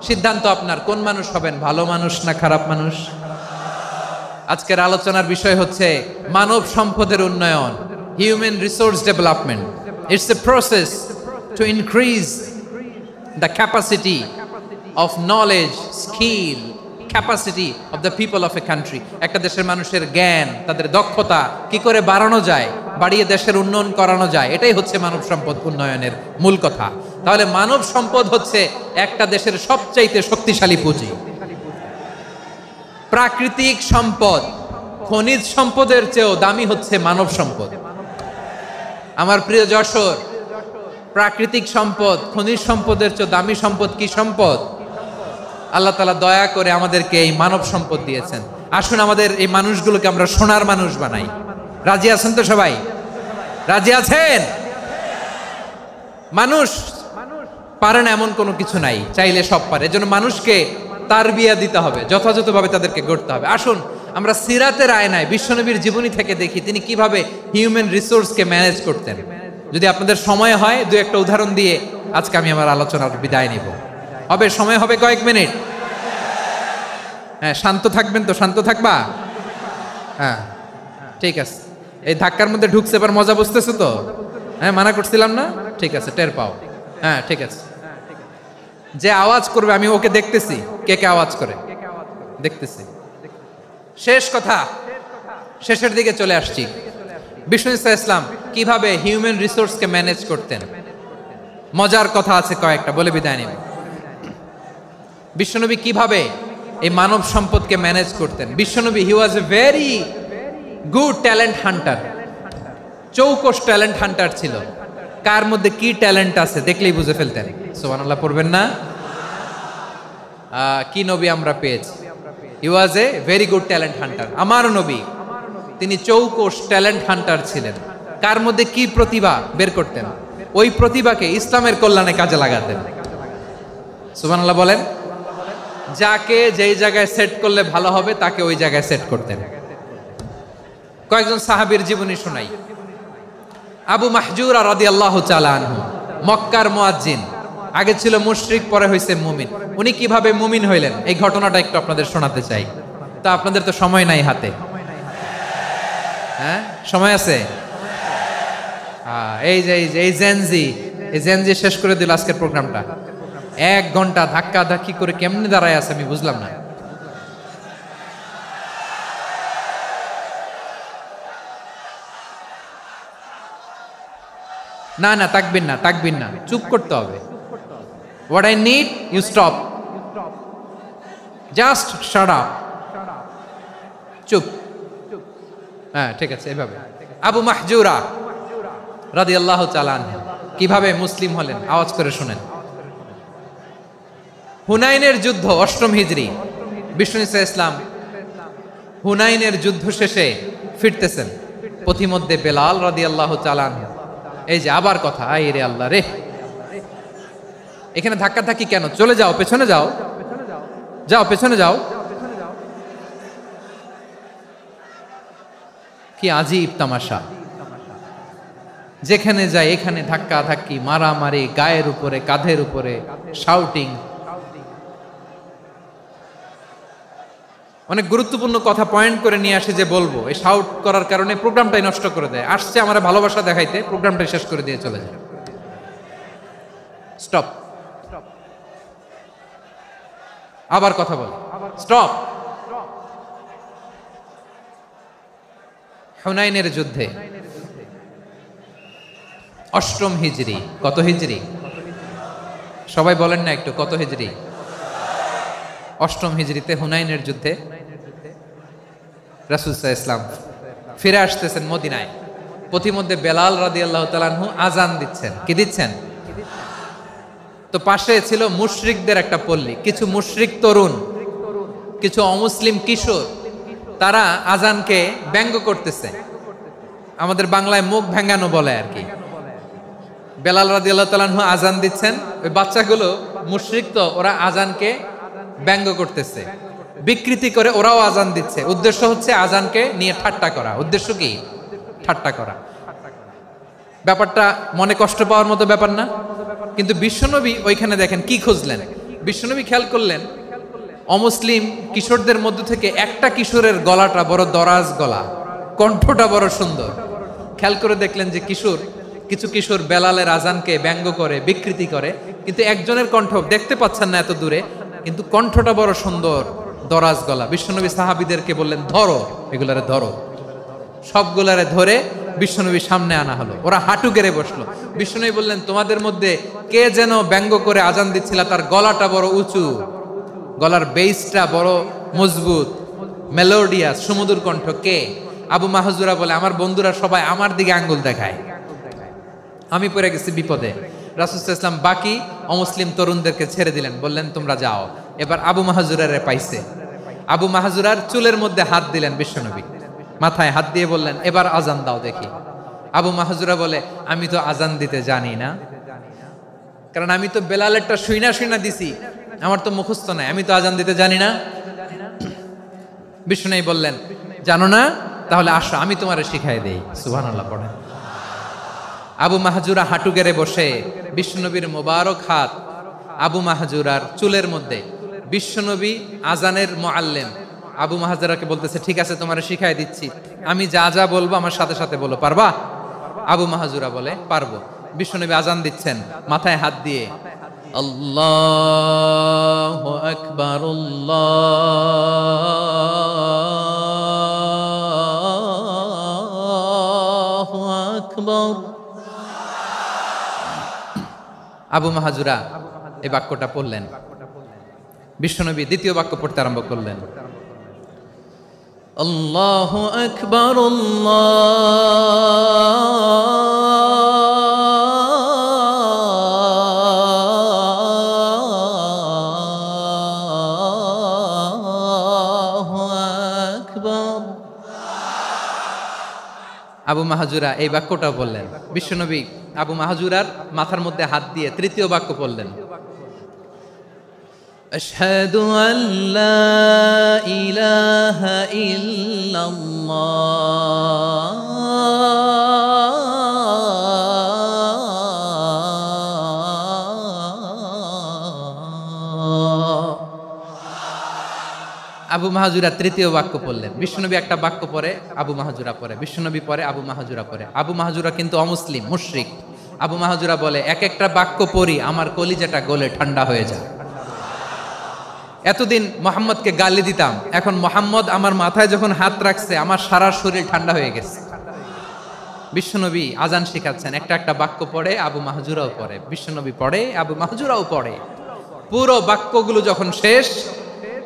সিদ্ধান্ত আপনার, কোন মানুষ হবেন, ভালো মানুষ না খারাপ মানুষ? আজকের আলোচনার বিষয় হচ্ছে মানব সম্পদের উন্নয়ন, human resource development. It's a process to increase the capacity of knowledge, skill, capacity of the people of a country. একটা দেশের মানুষের জ্ঞান, তাদের দক্ষতা কি করে বাড়ানো যায়, বাড়িয়ে দেশের উন্নয়ন করানো যায়, এটাই হচ্ছে মানব সম্পদ উন্নয়নের মূল কথা। তাহলে মানব সম্পদ হচ্ছে একটা দেশের সবচাইতে শক্তিশালী পুঁজি। প্রাকৃতিক সম্পদ, খনিজ সম্পদের চেয়েও দামি হচ্ছে মানব সম্পদ। আমার প্রিয় যশোর, প্রাকৃতিক সম্পদ, খনিজ সম্পদের চেয়ে দামি সম্পদ কি সম্পদ? আল্লাহ তাআলা দয়া করে আমাদেরকে এই মানব সম্পদ দিয়েছেন। আসুন আমাদের এই মানুষগুলোকে আমরা সোনার মানুষ বানাই। রাজি আছেন তো সবাই? রাজি আছেন? মানুষ পারে না এমন কোনো কিছু নাই, চাইলে সব পারে। এজন্য মানুষকে তারবিয়া দিতে হবে, যথাযথভাবে তাদেরকে গড়তে হবে। আসুন আমরা সিরাতের আয়নায় বিশ্বনবীর জীবনী থেকে দেখি তিনি কিভাবে হিউম্যান রিসোর্সকে ম্যানেজ করতেন। যদি আপনাদের সময় হয়, 2-1টা উদাহরণ দিয়ে আজকে আমি আমার আলোচনার বিদায় নিব। হবে সময় হবে কয়েক মিনিট? হ্যাঁ, শান্ত থাকবেন তো? শান্ত থাকবা? হ্যাঁ, ঠিক আছে। এই ধাক্কার মধ্যে ঢুকছে, এবার মজা বুঝতেছো তো? হ্যাঁ, মানা করছিলাম না? ঠিক আছে, টের পাও। হ্যাঁ, ঠিক আছে। যে আওয়াজ করবে আমি ওকে দেখতেছি, কে কে আওয়াজ করে দেখতেছি। শেষ কথা, শেষের দিকে চলে আসছি। বিষ্ণু ইসলাম কিভাবে হিউম্যান রিসোর্সকে ম্যানেজ করতেন, মজার কথা আছে কয়েকটা, বলে বিদায় নিব। বিশ্বনবী কিভাবে এই মানব সম্পদকে ম্যানেজ করতেন? বিশ্বনবী he was a very good talent hunter, চৌকস ট্যালেন্ট হান্টার ছিল। কার মধ্যে কি ট্যালেন্ট আছে দেখলেই বুঝে ফেলতেন। সুবহানাল্লাহ পড়বেন না? কি নবী আমরা পেয়েছি! He was a very good talent hunter. আমার নবী তিনি চৌকস ট্যালেন্ট হান্টার ছিলেন। কার মধ্যে কি প্রতিভা বের করতেন, ওই প্রতিভাকে ইসলামের কল্যাণে কাজে লাগাতেন। সুবহানাল্লাহ বলেন। যাকে যেই জায়গায় সেট করলে ভালো হবে তাকে ওই জায়গায় সেট করতেন। কয়েকজন সাহাবীর জীবনী শোনাই। আবু মাহজুরা রাদিয়াল্লাহু তাআলা আনহু, মক্কার মুয়াজ্জিন, আগে ছিল মুশরিক, পরে হইছে মুমিন। উনি কিভাবে মুমিন হইলেন এই ঘটনাটা একটু আপনাদের শোনাতে চাই। তা আপনাদের তো সময় নাই হাতে, হ্যাঁ সময় আছে? এই জেনজি শেষ করে দিল আজকের প্রোগ্রামটা। 1 ঘন্টা ধাক্কা ধাক্কি করে কেমনে দাঁড়ায় আছে আমি বুঝলাম না। না না তাকবির না, চুপ করতে হবে। What I need, you stop. Just shut up. চুপ। হ্যাঁ ঠিক আছে, এভাবে। আবু মাহজুরা রাদিয়াল্লাহু তাআলা আনহু কিভাবে মুসলিম হলেন আওয়াজ করে শুনেন। হুনাইনের যুদ্ধ 8ম হিজরি, বিষ্ণু ইসা ইসলাম হুনাইনের যুদ্ধ শেষে ফিরতেছেন। পথিমধ্যে বেলাল রাদিয়াল্লাহু তাআলা আনহু, এই যে আবার কথা, আই রে আল্লাহ রে, এখানে ধাক্কা ধাক্কি কেন? চলে যাও, পেছনে যাও, পেছনে যাও। কি আজীব তামাশা! যেখানে যায় এখানে ধাক্কা ধাক্কি, মারামারি, গায়ের উপরে, কাঁধের উপরে, শাউটিং। অনেক গুরুত্বপূর্ণ কথা পয়েন্ট করে নিয়ে আসে যে বলবো, এই শাউট করার কারণে প্রোগ্রামটাই নষ্ট করে দেয়। আসছে আমার ভালোবাসা দেখাইতে, প্রোগ্রামটাই শেষ করে দিয়ে চলে যায়। স্টপ। আবার কথা বল, স্টপ। হুনাইনের যুদ্ধে 8ম হিজরি, কত হিজরি সবাই বলেন না একটু, কত হিজরি? 8ম হিজরিতে হুনাইনের যুদ্ধে রাসূল সাল্লাল্লাহু আলাইহি ওয়াসাল্লাম ফিরে আসতেছেন মদিনায়। পথিমধ্যে বেলাল রাদিয়াল্লাহু তাআলা আনহু আজান দিচ্ছেন। কি দিচ্ছেন? তো পাশে ছিল মুশরিকদের একটা পল্লী, কিছু মুশরিক তরুণ, কিছু অমুসলিম কিশোর, তারা আজানকে ব্যঙ্গ করতেছে। আমাদের বাংলায় মুখ ভেঙ্গানো বলে আর কি। বেলাল রাদিয়াল্লাহু তাআলা আনহু আজান দিচ্ছেন, ওই বাচ্চাগুলো মুশরিক, তো ওরা আজানকে ব্যঙ্গ করতেছে, বিকৃতি করে ওরাও আজান দিচ্ছে। উদ্দেশ্য হচ্ছে আজানকে নিয়ে ঠাট্টা করা। উদ্দেশ্য কি? ঠাট্টা করা। ব্যাপারটা মনে কষ্ট পাওয়ার মতো ব্যাপার না? কিন্তু বিশ্বনবী ওইখানে দেখেন কি খুঁজলেন। বিশ্বনবী খেয়াল করলেন অমুসলিম কিশোরদের মধ্য থেকে একটা কিশোরের গলাটা বড় দরাজ গলা, কণ্ঠটা বড় সুন্দর। খেয়াল করে দেখলেন যে কিছু কিশোর বেলালের আজানকে ব্যঙ্গ করে, বিকৃতি করে, কিন্তু একজনের কণ্ঠ দেখতে পাচ্ছেন না এত দূরে, কিন্তু কণ্ঠটা বড় সুন্দর, দরাজ গলা। বিশ্বনবী সাহাবীদেরকে বললেন, ধরো এগুলারে, ধরো। সবগুলারে ধরে বিশ্বনবীর সামনে আনা হলো। ওরা হাঁটু গেড়ে বসলো। বিশ্বনবী বললেন, তোমাদের মধ্যে কে যেন ব্যঙ্গ করে আজান দিচ্ছিল, তার গলাটা বড় উঁচু, গলার বেসটা বড় মজবুত, মেলোডিয়াস, সুমধুর কণ্ঠ। কে? আবু মাহজুরা বলে, আমার বন্ধুরা সবাই আমার দিকে আঙ্গুল দেখায়, আমি পড়ে গেছি বিপদে। রাসূল সাল্লাল্লাহু আলাইহি ওয়াসাল্লাম বাকি অমুসলিম তরুণদেরকে ছেড়ে দিলেন, বললেন তোমরা যাও। এবার আবু মাহজুরারে পাইছে। আবু মাহজুরার চুলের মধ্যে হাত দিলেন বিশ্বনবী, মাথায় হাত দিয়ে বললেন, এবার আজান দাও দেখি। আবু মাহজুরা বলে, আমি তো আজান দিতে জানি না, কারণ আমি তো বেলালেরটা শুইনা দিছি, আমার তো মুখস্থ নাই, আমি তো আজান দিতে জানি না। বিশ্বনবী বললেন, জানো না? তাহলে আসো, আমি তোমারে শিখাই দেই। সুবহানাল্লাহ পড়েন। আবু মাহজুরা হাঁটু গেড়ে বসে, বিশ্বনবীর মোবারক হাত আবু মাহজুরার চুলের মধ্যে। বিশ্বনবী আজানের মুআল্লিম আবু মাহজুরাকে বলতেছে, ঠিক আছে তোমারে শিখাই দিচ্ছি, আমি যা যা বলবো আমার সাথে সাথে বলো, পারবা? আবু মাহজুরা বলে, পারবো। বিশ্বনবী আজান দিচ্ছেন মাথায় হাত দিয়ে, আল্লাহু আকবার, আল্লাহু আকবার। আবু মাহজুরা এই বাক্যটা পড়লেন। বিশ্বনবী দ্বিতীয় বাক্য পড়তে আরম্ভ করলেন, আল্লাহু আকবার, আল্লাহু আকবার। আবু মাহজুরা এই বাক্যটা বললেন। বিশ্বনবী আবু মাহজুরার মাথার মধ্যে হাত দিয়ে তৃতীয় বাক্য বললেন, আশহাদু আল্লা ইলাহা ইল্লাল্লাহ। আবু মাহাজুরা তৃতীয় বাক্য পড়লেন। বিশ্বনবী একটা বাক্য পরে আবু মাহাজুরা পরে, বিশ্বনবী পরে আবু মাহাজুরা পরে। আবু মাহাজুরা কিন্তু অমুসলিম, মুশরিক। আবু মাহাজুরা বলে, এক একটা বাক্য পড়ি আমার কলিজাটা গলে ঠান্ডা হয়ে যায়। এতদিন মোহাম্মদকে গালি দিতাম, এখন মোহাম্মদ আমার মাথায় যখন হাত রাখছে আমার সারা শরীর ঠান্ডা হয়ে গেছে। বিশ্বনবী আজান শিখাচ্ছেন, একটা একটা বাক্য পড়ে আবু মাহাজুরাও পড়ে, বিশ্বনবী পড়ে আবু মাহাজুরাও পড়ে। পুরো বাক্যগুলো যখন শেষ,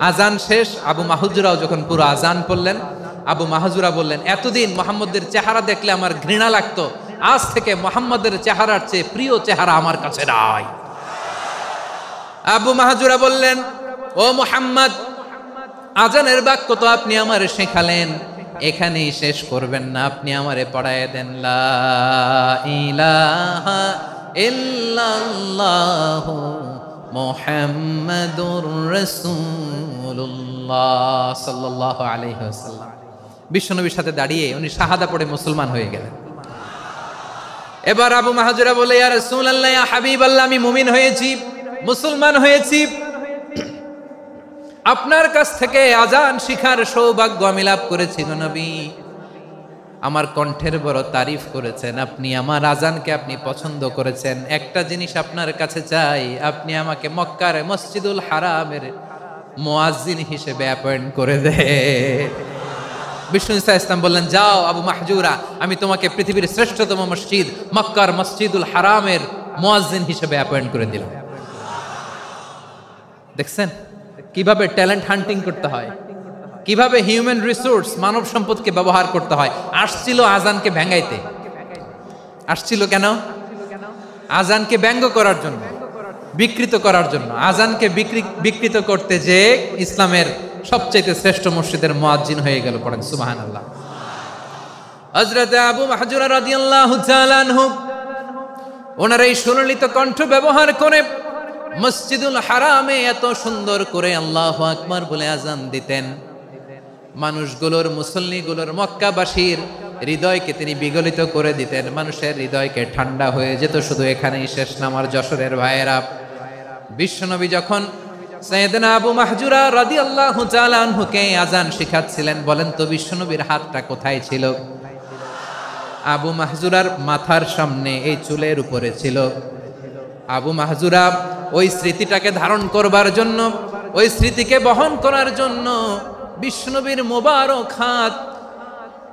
আজান শেষ, আবু মাহাজুরাও যখন পুরো আজান পড়লেন, আবু মাহাজুরা বললেন, এতদিন মোহাম্মদের চেহারা দেখলে আমার ঘৃণা লাগতো, আজ থেকে মোহাম্মদের চেহারার চেয়ে প্রিয় চেহারা আমার কাছে নাই। আবু মাহাজুরা বললেন, ও মুহাম্মদ, আজানের বাক্য তো আপনি আমারে শেখালেন, এখানেই শেষ করবেন না, আপনি আমারে পড়ায় দেন লা ইলাহা ইল্লাল্লাহু মুহাম্মাদুর রাসূলুল্লাহ সাল্লাল্লাহু আলাইহি ওয়াসাল্লাম। বিশ্বনবীর সাথে দাঁড়িয়ে উনি শাহাদা পড়ে মুসলমান হয়ে গেলেন। এবার আবু মাহাজুরা বলে, ইয়া রাসূলুল্লাহ, ইয়া হাবিবাল্লাহ, আমি মুমিন হয়েছি, মুসলমান হয়েছি, আপনার কাছ থেকে আজান শিখার সৌভাগ্য আমি লাভ করেছি গো নবী। আমার কণ্ঠের বড় তারিফ করেছেন আপনি, আমার আজানকে আপনি পছন্দ করেছেন। একটা জিনিস আপনার কাছে চাই, আপনি আমাকে মক্কার মসজিদুল হারামের মুয়াজ্জিন হিসেবে অ্যাপয়েন্ট করে দে। বিষ্ণু ইসলাম বললেন, যাও আবু মাহজুরা, আমি তোমাকে পৃথিবীর শ্রেষ্ঠতম মসজিদ মক্কার মসজিদুল হারামের মুয়াজ্জিন হিসেবে অ্যাপয়েন্ট করে দিলাম। দেখছেন কিভাবে ট্যালেন্ট হান্টিং করতে হয়, কিভাবে হিউম্যান রিসোর্স মানব সম্পদকে ব্যবহার করতে হয়। আসছিল আজানকে ভেঙাইতে, আসছিল কেন? আজানকে ব্যঙ্গ করার জন্য, বিকৃত করার জন্য। আজানকে বিকৃত করতে যে ইসলামের সবচেয়ে শ্রেষ্ঠ মসজিদের মুয়াজ্জিন হয়ে গেল। পড়েন সুবহানাল্লাহ। হযরত আবু মাহজুরা রাদিয়াল্লাহু তাআলা আনহু ওনার এই সুললিত কণ্ঠ ব্যবহার করে মসজিদুল হারামে এত সুন্দর করে আল্লাহু আকবার বলে আজান দিতেন। মানুষগুলোর, মুসল্লিগুলোর, মক্কাবাসীর হৃদয়কে তিনি বিগলিত করে দিতেন, মানুষের হৃদয়কে ঠান্ডা হয়ে যেত। শুধু এখানেই শেষ না আমার যশোরের ভাইয়েরা। বিশ্বনবী যখন সাইয়েদনা আবু মাহজুরা রাদিয়াল্লাহু তাআলা আনহুকে আজান শিখাচ্ছিলেন, বলেন তো বিশ্বনবীর হাতটা কোথায় ছিল? আবু মাহজুরার মাথার সামনে, এই চুলের উপরে ছিল। আবু মাহজুরা ওই স্মৃতিটাকে ধারণ করবার জন্য, ওই স্মৃতিকে বহন করার জন্য বিশ্বনবীর মোবারক হাত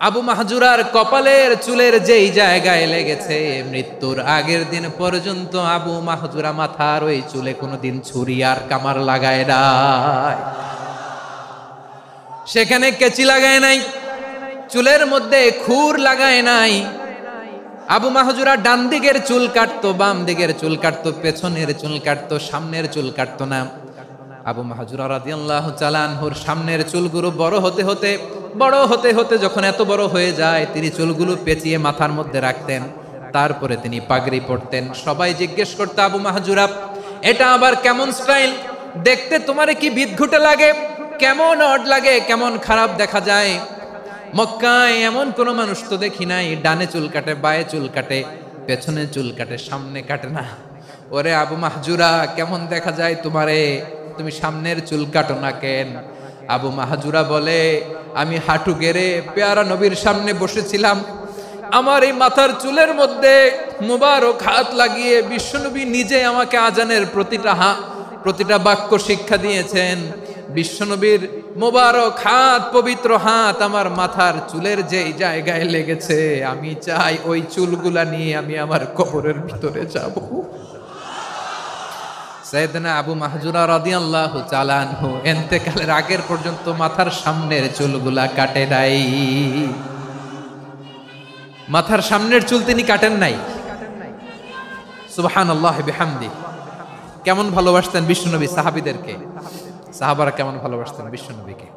আবু মাহজুরার কপালের চুলের যেই জায়গায় লেগেছে, মৃত্যুর আগের দিন পর্যন্ত আবু মাহজুরা মাথার ওই চুলে কোনোদিন ছুরি আর কামার লাগায় নাই, সেখানে কেচি লাগায় নাই, চুলের মধ্যে খুর লাগায় নাই। আবু মাহজুরা ডান দিকের চুল কাটতো, বাম দিকের চুল কাটতো, পেছনের চুল কাটতো, সামনের চুল কাটতো না। আবু মাহজুরা রাদিয়াল্লাহু তাআলা আনহুর সামনের চুলগুলো বড় হতে হতে যখন এত বড় হয়ে যায়, তিনি চুলগুলো পেঁচিয়ে মাথার মধ্যে রাখতেন, তারপরে তিনি পাগড়ি পরতেন। সবাই জিজ্ঞেস করতো, আবু মাহজুরা, এটা আবার কেমন স্টাইল? দেখতে তোমারে কি বিদঘুটে লাগে, কেমন অড লাগে, কেমন খারাপ দেখা যায়। মক্কায় এমন কোন মানুষ তো দেখি নাই, ডানে চুল কাটে, বায়ে চুল কাটে, পেছনে চুল কাটে, সামনে কাটে না। ওরে আবু মাহজুরা, কেমন দেখা যায় তোমারে, তুমি সামনের চুল কাটো না কেন? আবু মাহজুরা বলে, আমি হাঁটু গেড়ে পেয়ারা নবীর সামনে বসেছিলাম, আমার এই মাথার চুলের মধ্যে মুবারক হাত লাগিয়ে বিশ্বনবী নিজে আমাকে আজানের প্রতিটা বাক্য শিক্ষা দিয়েছেন। বিশ্বনবীর মোবারক হাত, পবিত্র হাত আমার মাথার চুলের যেই জায়গায় লেগেছে, আমি চাই ওই চুলগুলা নিয়ে আমি আমার কবরের ভিতরে যাব। সাইয়েদনা আবু মাহজুরা রাদিয়াল্লাহু তাআলা আনহু ইন্তেকালের আগের পর্যন্ত মাথার সামনের চুলগুলা কাটে নাই। মাথার সামনের চুল তিনি কাটেন নাই। সুবহানাল্লাহি বিহামদি। কেমন ভালোবাসতেন বিশ্বনবী সাহাবীদেরকে, সাহাবারা কেমন ভালোবাসতেন বিশ্বনবীকে।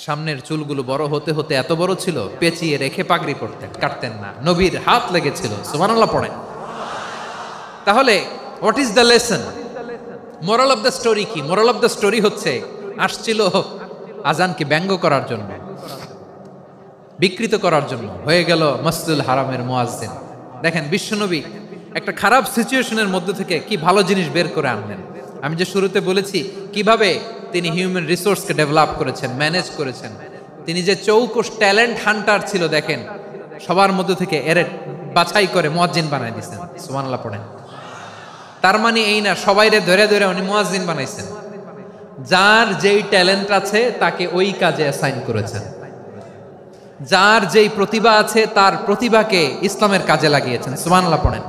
সামনের চুলগুলো বড় হতে হতে এত বড় ছিল, পেঁচিয়ে রেখে পাগড়ি পরতেন, কাটতেন না। নবীর হাত লেগেছিল। সুবহানাল্লাহ পড়েন। তাহলে what is the lesson? Moral of the story কি? মোরাল অফ দ্য স্টোরি হচ্ছে, আসছিল আজানকে ব্যঙ্গ করার জন্য, বিকৃত করার জন্য, হয়ে গেল মসজিদুল হারামের মুয়াজ্জিন। দেখেন বিশ্বনবী একটা খারাপ সিচুয়েশনের মধ্যে থেকে কি ভালো জিনিস বের করে আনলেন। আমি যে শুরুতে বলেছি কিভাবে তিনি হিউম্যান রিসোর্সকে ডেভেলপ করেছেন, ম্যানেজ করেছেন। তিনি যে চৌকস ট্যালেন্ট হান্টার ছিল, দেখেন সবার মধ্যে থেকে এর বাছাই করে মুয়াজ্জিন বানাই দিয়েছেন। সুবহানাল্লাহ পড়েন। তার মানে এই না সবাইরে ধরে ধরে উনি মুয়াজ্জিন বানাইছেন। যার যেই ট্যালেন্ট আছে তাকে ওই কাজে অ্যাসাইন করেছেন। যার যেই প্রতিভা আছে তার প্রতিভাকে ইসলামের কাজে লাগিয়েছেন। সুবহানাল্লাহ পড়েন।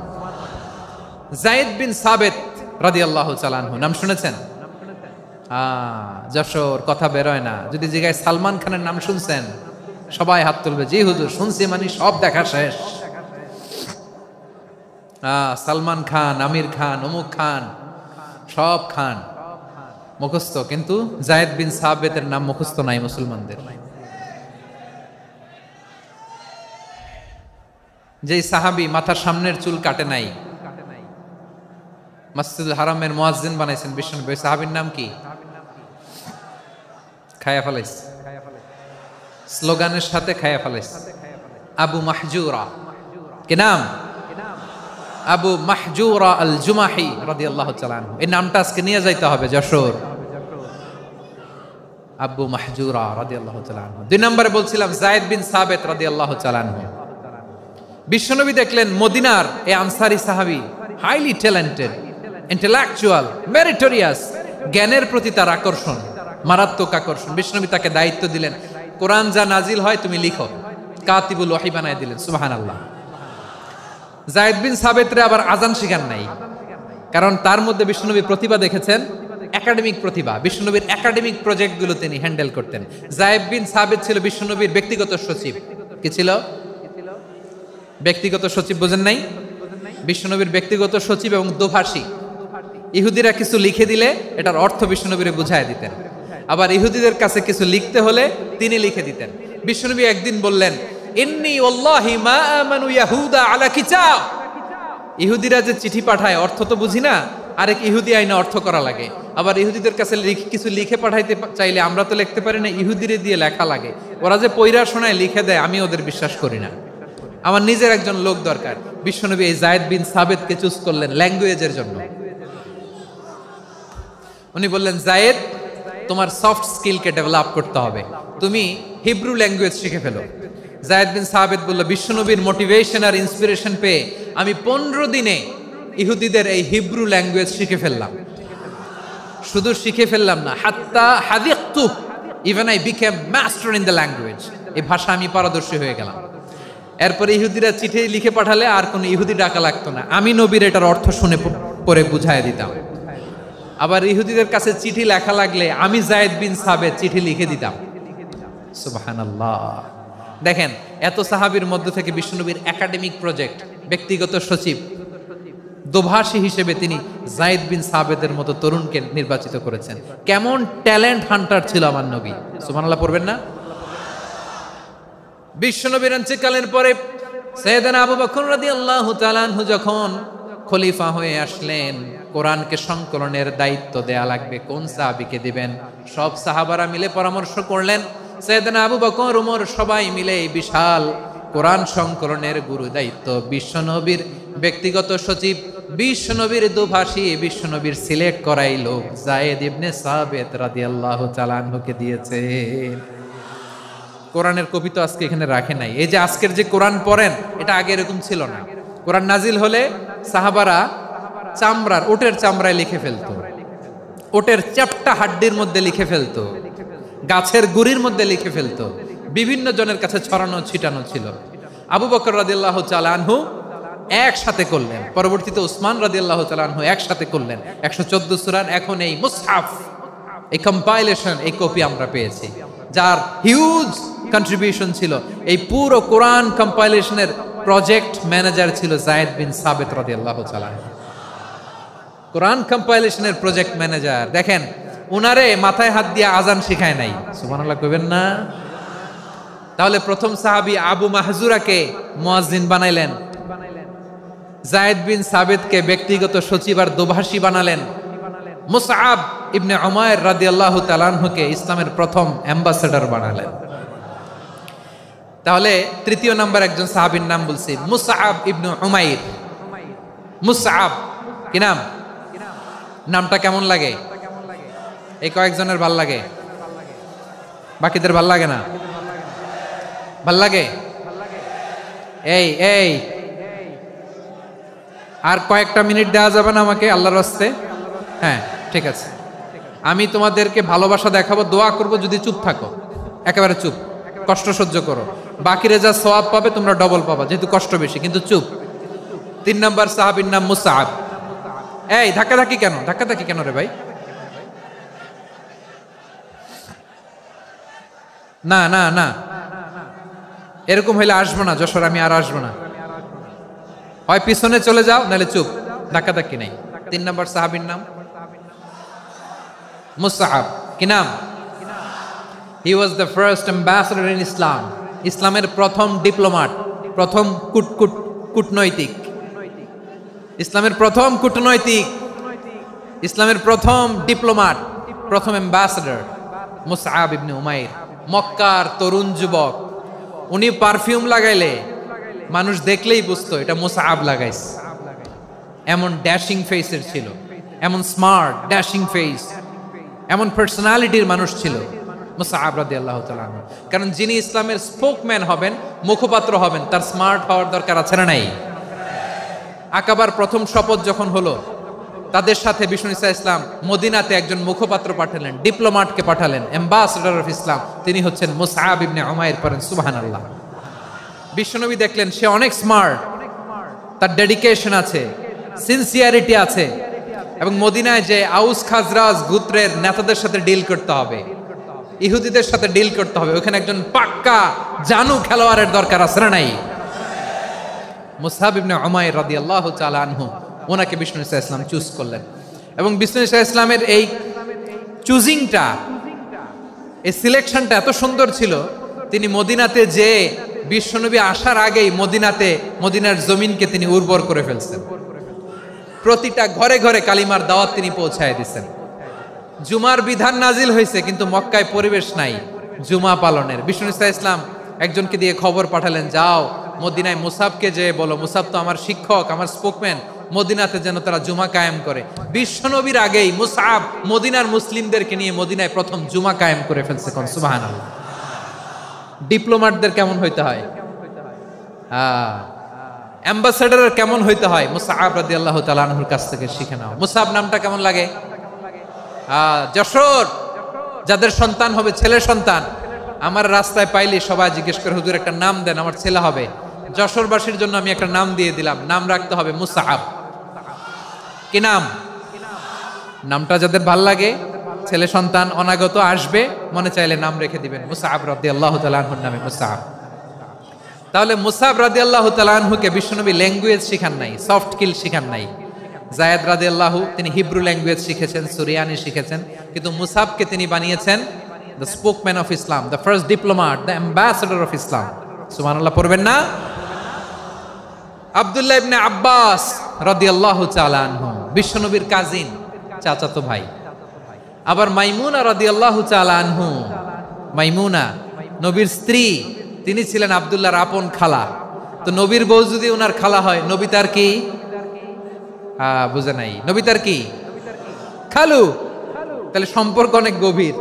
যায়েদ বিন সাবিত রাদিয়াল্লাহু তাআলা আনহু নাম শুনেছেন? যশোর কথা বেরোয় না। যদি জিগায় সালমান খানের নাম শুনছেন, সবাই হাত তুলবে, জি হুজুর শুনছি, মানে সব দেখা শেষ। সালমান খান, আমির খান, অমুক খান, সব খান মুখস্থ, কিন্তু যায়েদ বিন সাবিতের নাম মুখস্থ নাই মুসলমানদের। যেই সাহাবী মাথার সামনের চুল কাটে নাই, মসজিদুল হারামের মুয়াজ্জিন বানাইছেন বিশ্বনবী, সাহাবীর নাম কি? খায়া ফেলাইস, স্লোগানের সাথে খায়া ফেলাইস। আবু মাহজুরা, কি নাম? আবু মাহজুরা আল জুমাহি রাদিয়াল্লাহু তাআলা আনহু। এই নামটা আজকে নিয়ে যাইতে হবে যশোর। আবু মাহজুরা রাদিয়াল্লাহু তাআলা আনহু। 2 নম্বরে বলছিলাম যায়েদ বিন সাবিত রাদিয়াল্লাহু তাআলা আনহু। বিশ্বনবী দেখলেন মদিনার এই আনসারী সাহাবী হাইলি ট্যালেন্টেড, ইন্টেলেকচুয়াল, মেরিটোরিয়াস, জ্ঞানের প্রতি তার আকর্ষণ, মারাত্মক আকর্ষণ। বিশ্বনবী তাকে দায়িত্ব দিলেন, কোরআন যা নাজিল হয় তুমি লিখো, কাতিবুল ওয়াহি বানায় দিলেন। সুবহানাল্লাহ। যায়েদ বিন সাবিতরে আবার আজান শিখান নাই, কারণ তার মধ্যে বিশ্বনবী প্রতিভা দেখেছেন, একাডেমিক প্রতিভা। বিশ্বনবীর একাডেমিক প্রজেক্টগুলো তিনি হ্যান্ডেল করতেন। যায়েদ বিন সাবিত ছিল বিশ্বনবীর ব্যক্তিগত সচিব। কি ছিল? ব্যক্তিগত সচিব। বোঝেন নাই? বিশ্বনবীর ব্যক্তিগত সচিব এবং দোভাষী। ইহুদিরা কিছু লিখে দিলে এটার অর্থ বিশ্বনবীরে বুঝায় দিতেন, আবার ইহুদিদের কাছে কিছু লিখতে হলে তিনি লিখে দিতেন। বিশ্বনবী একদিন বললেন, ইন্নী ওয়াল্লাহি মা আমানু ইয়াহুদা আলা কিতাব। ইহুদিরা যে চিঠি পাঠায় অর্থ তো বুঝি না, আরেক ইহুদি আইনে অর্থ করা লাগে। আবার ইহুদিদের কাছে কিছু লিখে পাঠাইতে চাইলে আমরা তো লিখতে পারি না, ইহুদিরে দিয়ে লেখা লাগে। ওরা যে পয়রা শোনায় লিখে দেয়, আমি ওদের বিশ্বাস করি না। আমার নিজের একজন লোক দরকার। বিশ্বনবী এই যায়েদ বিন সাবিতকে চুজ করলেন ল্যাঙ্গুয়েজের জন্য। উনি বললেন, যায়েদ তোমার সফট স্কিলকে ডেভেলপ করতে হবে, তুমি হিব্রু ল্যাঙ্গুয়েজ শিখে ফেলো। যায়েদ বিন সাবিত বলল, বিশ্বনবীর মোটিভেশন আর ইন্সপিরেশন পেয়ে আমি 15 দিনে ইহুদিদের এই হিব্রু ল্যাঙ্গুয়েজ শিখে ফেললাম। শুধু শিখে ফেললাম না, হাত্তা হাদিকতু, even I became master in the language. এই ভাষা আমি পারদর্শী হয়ে গেলাম। এরপরে ইহুদিরা চিঠি লিখে পাঠালে আর কোনো ইহুদি ডাকা লাগতো না, আমি নবীর এটার অর্থ শুনে পরে বুঝাই দিতাম। আবার ইহুদিদের কাছে চিঠি লেখা লাগলে আমি যায়েদ বিন সাবিত চিঠি লিখে দিতাম। সুবহানাল্লাহ। দেখেন এত সাহাবীর মধ্যে থেকে বিশ্বনবীর একাডেমিক প্রজেক্ট, ব্যক্তিগত সচিব, দোভাষী হিসেবে তিনি যায়েদ বিন সাবিতের মতো তরুণকে নির্বাচিত করেছেন। কেমন ট্যালেন্ট হান্টার ছিল আমার নবী। সুবহানাল্লাহ পড়বেন না? বিশ্বনবীর ইন্তেকালের পরে সাইয়েদনা আবু বকর রাদিয়াল্লাহু তাআলা আনহু যখন খলিফা হয়ে আসলেন, কোরআনকে সংকলনের দায়িত্ব দেয়া লাগবে, কোন সাহাবীকে দিবেন? সব সাহাবারা মিলে পরামর্শ করলেন। সাইয়েদনা আবু বকর, ওমর সবাই মিলে এই বিশাল কোরআন সংকলনের গুরু দায়িত্ব বিশ্বনবীর ব্যক্তিগত সচিব, বিশ্বনবীর দোভাষী, বিশ্বনবীর সিলেক্ট করাই লোক যায়েদ ইবনে সাবিত রাদিয়াল্লাহু তাআলা আনহুকে দিয়েছে। কোরআনের কপি তো আজকে এখানে রাখে নাই। এই যে আজকের যে কোরআন পড়েন, এটা আগে এরকম ছিল না। কোরআন নাজিল হলে সাহাবারা চামড়ার, ওটের চামড়ায় লিখে ফেলতো, ওটের চ্যাপ্টা হাড্ডির মধ্যে লিখে ফেলতো, গাছের গুড়ির মধ্যে লিখে ফেলতো। বিভিন্ন জনের কাছে ছড়ানো ছিটানো ছিল। আবু বকর রাদিয়াল্লাহু তাআলা আনহু একসাথে করলেন, পরবর্তীতে উসমান রাদিয়াল্লাহু তাআলা আনহু একসাথে করলেন। 114 সূরার এখন এই মুসহাফ, এই কম্পাইলেশন, এই কপি আমরা পেয়েছি, যার হিউজ কন্ট্রিবিউশন ছিল। এই পুরো কোরআন কম্পাইলেশনের প্রজেক্ট ম্যানেজার ছিল যায়েদ বিন সাবিত রাদিয়াল্লাহু তাআলা। কোরআন কম্পাইলেশনের প্রজেক্ট ম্যানেজার। দেখেন উনারে মাথায় হাত দিয়ে আজান শিখায় নাই। সুবহানাল্লাহ কইবেন না? তাহলে প্রথম সাহাবী আবু মাহজুরাকে মুয়াজ্জিন বানাইলেন, যায়েদ বিন সাবিতকে ব্যক্তিগত সচিব আর দোভাষী বানালেন, মুসআব ইবনে উমাইর রাদিয়াল্লাহু তাআলা আনহুকে ইসলামের প্রথম অ্যাম্বাসেডর বানালেন। তাহলে তৃতীয় নাম্বার একজন সাহাবীর নাম বলছি, মুসআব ইবনে উমাইর। মুসআব কি নাম? নামটা কেমন লাগে? এই কয়েকজনের ভাল লাগে, বাকিদের ভাল লাগে না? ভাল লাগে? এই এই আর কয়েকটা মিনিট দেওয়া যাবে না আমাকে আল্লাহর রাস্তে? হ্যাঁ ঠিক আছে, আমি তোমাদেরকে ভালোবাসা দেখাবো, দোয়া করব যদি চুপ থাকো, একেবারে চুপ, কষ্ট সহ্য করো, বাকিরে যা সওয়াব পাবে তোমরা ডবল পাবা, যেহেতু কষ্ট বেশি, কিন্তু চুপ। 3 নাম্বার সাহাবীর নাম মুসআব। এই ধাক্কাধাক্কি কেন? ধাক্কাধাক্কি কেন রে ভাই? না না না, এরকম হইলে আসবো না যশোর, আমি আর আসবো না। হয় পিছনে চলে যাও, নাহলে চুপ, ধাক্কাধাক্কি নাই। 3 নাম্বার সাহাবীর নাম মুসআব। কি নাম? He was the first ambassador in Islam. ইসলামের প্রথম ডিপ্লোম্যাট, প্রথম কূটনৈতিক, ইসলামের প্রথম কূটনৈতিক, ইসলামের প্রথম ডিপ্লোম্যাট, প্রথম অ্যাম্বাসেডর মুসআব ইবনে উমাইর। মক্কার তরুণ যুবক, উনি পারফিউম লাগাইলে মানুষ দেখলেই বুঝতো এটা মুসআব লাগাইছে। এমন ড্যাশিং ফেসের ছিল, এমন স্মার্ট ড্যাশিং ফেস, এমন পার্সোনালিটির মানুষ ছিল মুসআব রাদিয়াল্লাহু তাআলা আনহু। কারণ যিনি ইসলামের স্পোকম্যান হবেন, মুখপাত্র হবেন, তার স্মার্ট হওয়ার দরকার আছে না নাই? আকাবার প্রথম শপথ যখন হলো, তাদের সাথে বিষ্ণু ঈসা ইসলাম মদিনাতে একজন মুখপাত্র পাঠালেন, ডিপ্লোম্যাটকে পাঠালেন, অ্যাম্বাসেডর অফ ইসলাম, তিনি হচ্ছেন মুসআব ইবনে উমাইর। পড়েন সুবহানাল্লাহ। বিশ্বনবী দেখলেন সে অনেক স্মার্ট, তার ডেডিকেশন আছে, সিনসিয়ারিটি আছে, এবং মদিনায় যে আউস খাজরাজ গোত্রের নেতাদের সাথে ডিল করতে হবে, ইহুদিদের সাথে ডিল করতে হবে, ওখানে একজন পাক্কা জানু খেলোয়াড়ের দরকার আছে না নাই? মুসআব ইবনে উমাইর রাদিয়াল্লাহু তাআলা আনহু, ওনাকে বিষ্ণু ঈসা ইসলাম চুজ করলেন। এবং বিষ্ণু ঈসা ইসলামের এই চুজিংটা, এই সিলেকশনটা এত সুন্দর ছিল, তিনি মদিনাতে যে বিশ্বনবী আসার আগেই মদিনার জমিনকে তিনি উর্বর করে ফেলছেন। প্রতিটা ঘরে ঘরে কালিমার দাওয়াত তিনি পৌঁছায় দিচ্ছেন। জুমার বিধান নাজিল হয়েছে, কিন্তু মক্কায় পরিবেশ নাই জুমা পালনের। বিষ্ণু ঈসা ইসলাম একজনকে দিয়ে খবর পাঠালেন, যাও মদিনায় মুসাবকে যে বলো, মুসাব তো আমার শিক্ষক, আমার স্পোকম্যান, মদিনাতে যেন তারা জুমা কায়েম করে। বিশ্বনবীর আগেই মুসআব মদিনার মুসলিমদেরকে নিয়ে মদিনায় প্রথম জুমা কায়েম করে ফেলছে। কোন সুবহানাল্লাহ। ডিপ্লোম্যাটদের কেমন হইতে হয়, অ্যাম্বাসেডরের কেমন হইতে হয়, মুসআব রাদিয়াল্লাহু তাআলা আনহুর কাছ থেকে শিখে নাও। মুসআব নামটা কেমন লাগে? যশোর যাদের সন্তান হবে, ছেলে সন্তান, আমার রাস্তায় পাইলে সবাই জিজ্ঞেস করে, হুজুর একটা নাম দেন, আমার ছেলে হবে। যশোরবাসীর জন্য আমি একটা নাম দিয়ে দিলাম, নাম রাখতে হবে মুসআব। কি নাম? নামটা যাদের ভাল লাগে, ছেলে সন্তান অনাগত আসবে, মনে চাইলে নাম রেখে দিবেন মুসআব রাদিয়াল্লাহু তাআলা আনহুর নামে মুসআব। তাহলে মুসআব রাদিয়াল্লাহু তাআলা আনহুকে বিশ্বনবী ল্যাঙ্গুয়েজ শিখান নাই, সফট স্কিল শিখান নাই। যায়েদ রাদিয়াল্লাহু তিনি হিব্রু ল্যাঙ্গুয়েজ শিখেছেন, সুরিয়ানি শিখেছেন, কিন্তু মুসআবকে তিনি বানিয়েছেন the spokesman of Islam, the first diplomat, the ambassador of Islam. সুবহানাল্লাহ পড়বেন না? আব্দুল্লাহ ইবনে আব্বাস রাদিয়াল্লাহু তাআলা আনহু বিশ্বনবীর কাজিন, চাচাতো ভাই। আবার মাইমুনা রাদিয়াল্লাহু তাআলা আনহু, মাইমুনা নবীর স্ত্রী, তিনি ছিলেন আব্দুল্লাহর আপন খালা। তো নবীর বউ যদি ওনার খালা হয়, নবী তার কি? বুঝে নাই, নবী তার কি? খালু। তাহলে সম্পর্ক অনেক গভীর,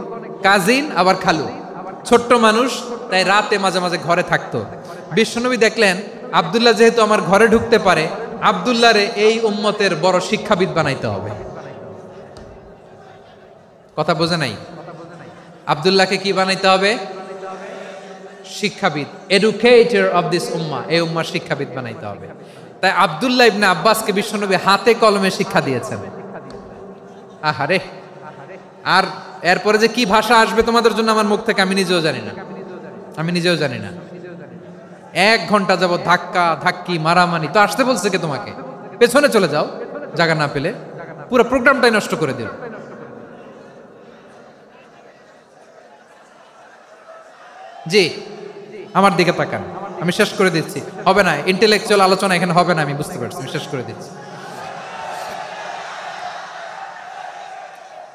কাজিন আবার খালু, ছোট্ট মানুষ, তাই রাতে মাঝে মাঝে ঘরে থাকতো। বিশ্বনবী দেখলেন আব্দুল্লাহ যেহেতু আমার ঘরে ঢুকতে পারে, আব্দুল্লাহরে এই উম্মতের বড় শিক্ষাবিদ বানাইতে হবে। কথা বোঝে নাই? আব্দুল্লাহকে কি বানাইতে হবে? শিক্ষাবিদ, এডুকেটর অফ দিস উম্মাহ, এই উম্মার শিক্ষাবিদ বানাইতে হবে। তাই আব্দুল্লাহ ইবনে আব্বাসকে বিশ্বনবী হাতে কলমে শিক্ষা দিয়েছেন। আহারে, আর এরপরে যে কি ভাষা আসবে তোমাদের জন্য আমার মুখ থেকে আমি নিজেও জানি না, আমি নিজেও জানি না। 1 ঘন্টা যাবত ধাক্কা ধাক্কি মারামারি। তো আসতে বলছে কে তোমাকে? পেছনে চলে যাও, জায়গা না পেলে। পুরো প্রোগ্রামটাই নষ্ট করে দিল। জি, আমার দিকে তাকান, আমি শেষ করে দিচ্ছি। হবে না, ইন্টেলেকচুয়াল আলোচনা এখানে হবে না, আমি বুঝতে পারছি, আমি শেষ করে দিচ্ছি।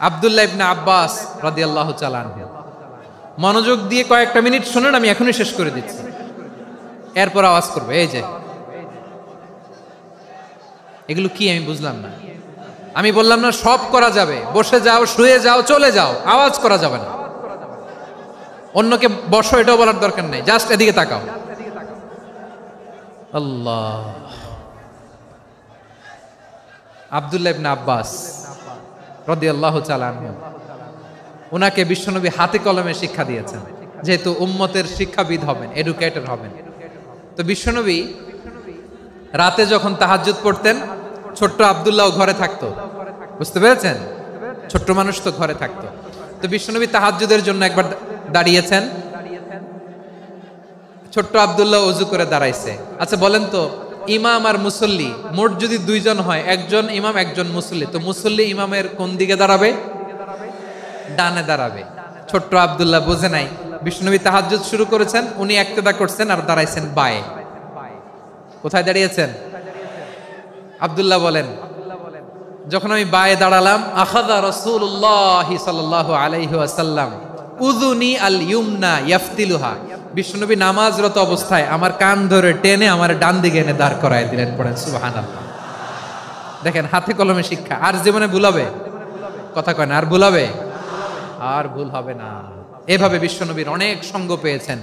আব্দুল্লাহ ইবনে আব্বাস রাদিয়াল্লাহু তাআলা আনহু। মনোযোগ দিয়ে কয়েকটা মিনিট শুনুন, আমি এখনই শেষ করে দিচ্ছি, এরপর আওয়াজ করবে। এই যে এগুলো কি আমি বুঝলাম না। আমি বললাম না সব করা যাবে, বসে যাও, শুয়ে যাও, চলে যাও, আওয়াজ করা যাবে না। অন্যকে বসো এটাও বলার দরকার নেই, জাস্ট এদিকে তাকাও। আল্লাহ। আব্দুল্লাহ ইবনে আব্বাস রাদিয়াল্লাহু তাআলা আনহু, ওনাকে বিশ্বনবী হাতে কলমে শিক্ষা দিয়েছেন, যেহেতু উম্মতের শিক্ষাবিদ হবেন, এডুকেটর হবেন। তো বিশ্বনবী রাতে যখন তাহাজ্জুদ পড়তেন, ছোট্ট আব্দুল্লাহ ঘরে থাকতো। বুঝতে পেরেছেন? ছোট্ট মানুষ তো ঘরে থাকতো। তো বিশ্বনবী তাহাজ্জুদের জন্য একবার দাঁড়িয়েছেন, ছোট্ট আব্দুল্লাহ ওযু করে দাঁড়াইছে। আচ্ছা বলেন তো, ইমাম আর মুসল্লি মোট যদি দুইজন হয়, একজন ইমাম একজন মুসল্লি, তো মুসল্লি ইমামের কোন দিকে দাঁড়াবে? ডানে দাঁড়াবে। ছোট্ট আব্দুল্লাহ বোঝে নাই, বিশ্বনবী তাহাজ্জুদ শুরু করেছেন, উনি একতেদা করছেন আর দাঁড়াইছেন বায়ে। কোথায় দাঁড়িয়েছেন? আব্দুল্লাহ বলেন, যখন আমি বায়ে দাঁড়ালাম, আখাযা রাসূলুল্লাহ সাল্লাল্লাহু আলাইহি ওয়াসাল্লাম উযুনি আল ইউমনা ইয়াফতিলুহা, বিশ্বনবী নামাজরত অবস্থায় আমার কান ধরে টেনে আমার ডান দিকে এনে দাঁড় করায় দিলেন। পড়েন সুবহানাল্লাহ। দেখেন হাতে কলমে শিক্ষা। আর জীবনে ভুলাবে? কথা কয় না, আর ভুলাবে? আর ভুল হবে না। এভাবে বিশ্বনবীর অনেক সঙ্গ পেয়েছেন,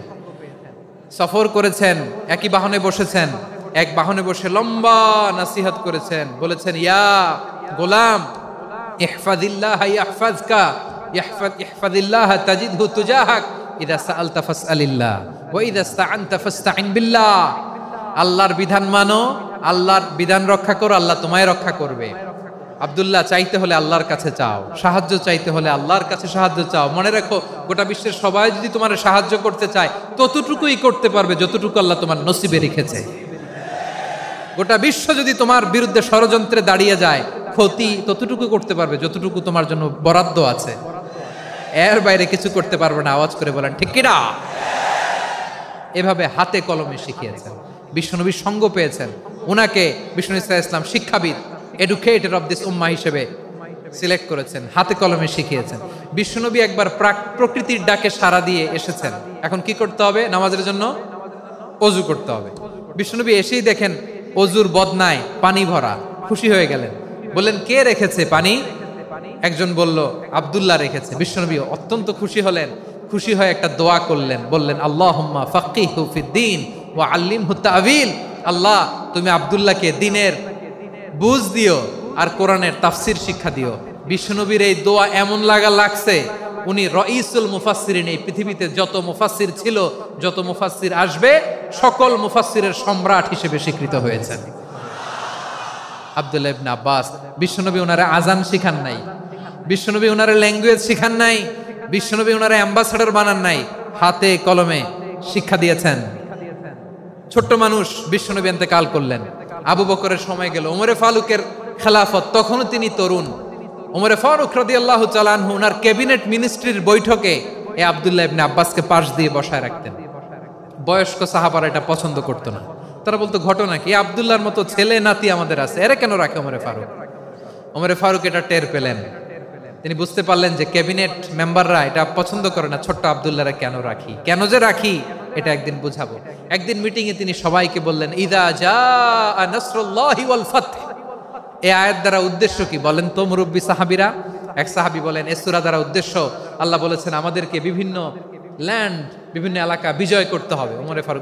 সফর করেছেন, একই বাহনে বসেছেন, এক বাহনে বসে লম্বা নাসিহত করেছেন, বলেছেন ইয়া গোলাম ইহফাজিল্লাহ ইয়াহফাজকা ইহফাজিল্লাহ তাজিদহু তুজাহাক ইযা সাআলতা ফাসআলিল্লাহ ওয়া ইযা ইসতাআনতা ফাসতাইন বিল্লাহ। আল্লাহর বিধান মানো, আল্লাহর বিধান রক্ষা করো, আল্লাহ তোমায় রক্ষা করবে। আব্দুল্লাহ, চাইতে হলে আল্লাহর কাছে চাও, সাহায্য চাইতে হলে আল্লাহর কাছে সাহায্য চাও। মনে রাখো, গোটা বিশ্বের সবাই যদি তোমার সাহায্য করতে চায়, ততটুকুই করতে পারবে যতটুকু আল্লাহ তোমার নসিবে রেখেছে। গোটা বিশ্ব যদি তোমার বিরুদ্ধে ষড়যন্ত্রে দাঁড়িয়ে যায়, ক্ষতি ততটুকু করতে পারবে যতটুকু তোমার জন্য বরাদ্দ আছে, এর বাইরে কিছু করতে পারবে না। আওয়াজ করে বলেন ঠিক কিনা? এভাবে হাতে কলমে শিখিয়েছেন, বিশ্বনবীর সঙ্গ পেয়েছেন। ওনাকে বিষ্ণু ইসলাম শিক্ষাবিদ, এডুকেটর অফ দিস উম্মাহ হিসেবে সিলেক্ট করেছেন, হাতে কলমে শিখিয়েছেন। বিশ্বনবী একবার প্রকৃতির ডাকে সাড়া দিয়ে এসেছেন। এখন কি করতে হবে? নামাজের জন্য ওযু করতে হবে। বিশ্বনবী এসেই দেখেন ওযুর বদনায় পানি ভরা, খুশি হয়ে গেলেন, বললেন কে রেখেছে পানি? একজন বলল আব্দুল্লাহ রেখেছে। বিশ্বনবী অত্যন্ত খুশি হলেন, খুশি হয়ে একটা দোয়া করলেন, বললেন আল্লাহুম্মা ফাক্কিহু ফিদ্দীন ওয়া আল্লিমহু তা'ওয়ীল। আল্লাহ, তুমি আব্দুল্লাহকে দ্বীনের বুঝ দিও আর কোরআনের তাফসীর শিক্ষা দিও। বিশ্বনবীর এই দোয়া এমন লাগছে, উনি রাইসুল মুফাসসিরিন, এই পৃথিবীতে যত মুফাসসির ছিল, যত মুফাসসির আসবে, সকল মুফাসসিরের সম্রাট হিসেবে স্বীকৃত হয়েছেন আব্দুল্লাহ ইবনে আব্বাস। বিশ্বনবী ওনারে আজান শিখান নাই, বিশ্বনবী ওনারে ল্যাঙ্গুয়েজ শিখান নাই, বিশ্বনবী ওনারে অ্যাম্বাসাডর বানান নাই, হাতে কলমে শিক্ষা দিয়েছেন। ছোট্ট মানুষ, বিশ্বনবী ইন্তেকাল করলেন, আবু বকরের সময় গেল, ওমরে ফারুকের খেলাফত, তখনও তিনি তরুণ। ওমরে ফারুক রাদিয়াল্লাহু তাআলা আনহু ওনার ক্যাবিনেট মিনিস্ট্রির বৈঠকে এই আব্দুল্লাহ ইবনে আব্বাসকে পাশ দিয়ে বসায় রাখতেন। বয়স্ক সাহাবারা এটা পছন্দ করতো না, তারা বলতো ঘটনা কি, আব্দুল্লাহর মতো ছেলে নাতি আমাদের আছে, এরা কেন রাখে ওমরে ফারুক? ওমরে ফারুক এটা টের পেলেন, তিনি বুঝতে পারলেন যে ক্যাবিনেট মেম্বাররা এটা পছন্দ করে না, ছোট্ট আব্দুল্লাহরা কেন রাখি, কেন যে রাখি, এটা একদিন বুঝাবো। একদিন মিটিং এ তিনি সবাইকে বললেন ইযা জাআ নাসরুল্লাহি ওয়াল ফাতহ। এই আয়াত দ্বারা উদ্দেশ্য কি বলেন তো মুরব্বী সাহাবীরা? এক সাহাবী বলেন, এই সূরা দ্বারা উদ্দেশ্য, আল্লাহ বলেছেন আমাদেরকে বিভিন্ন ল্যান্ড, বিভিন্ন এলাকা বিজয় করতে হবে। ওমরে ফারুক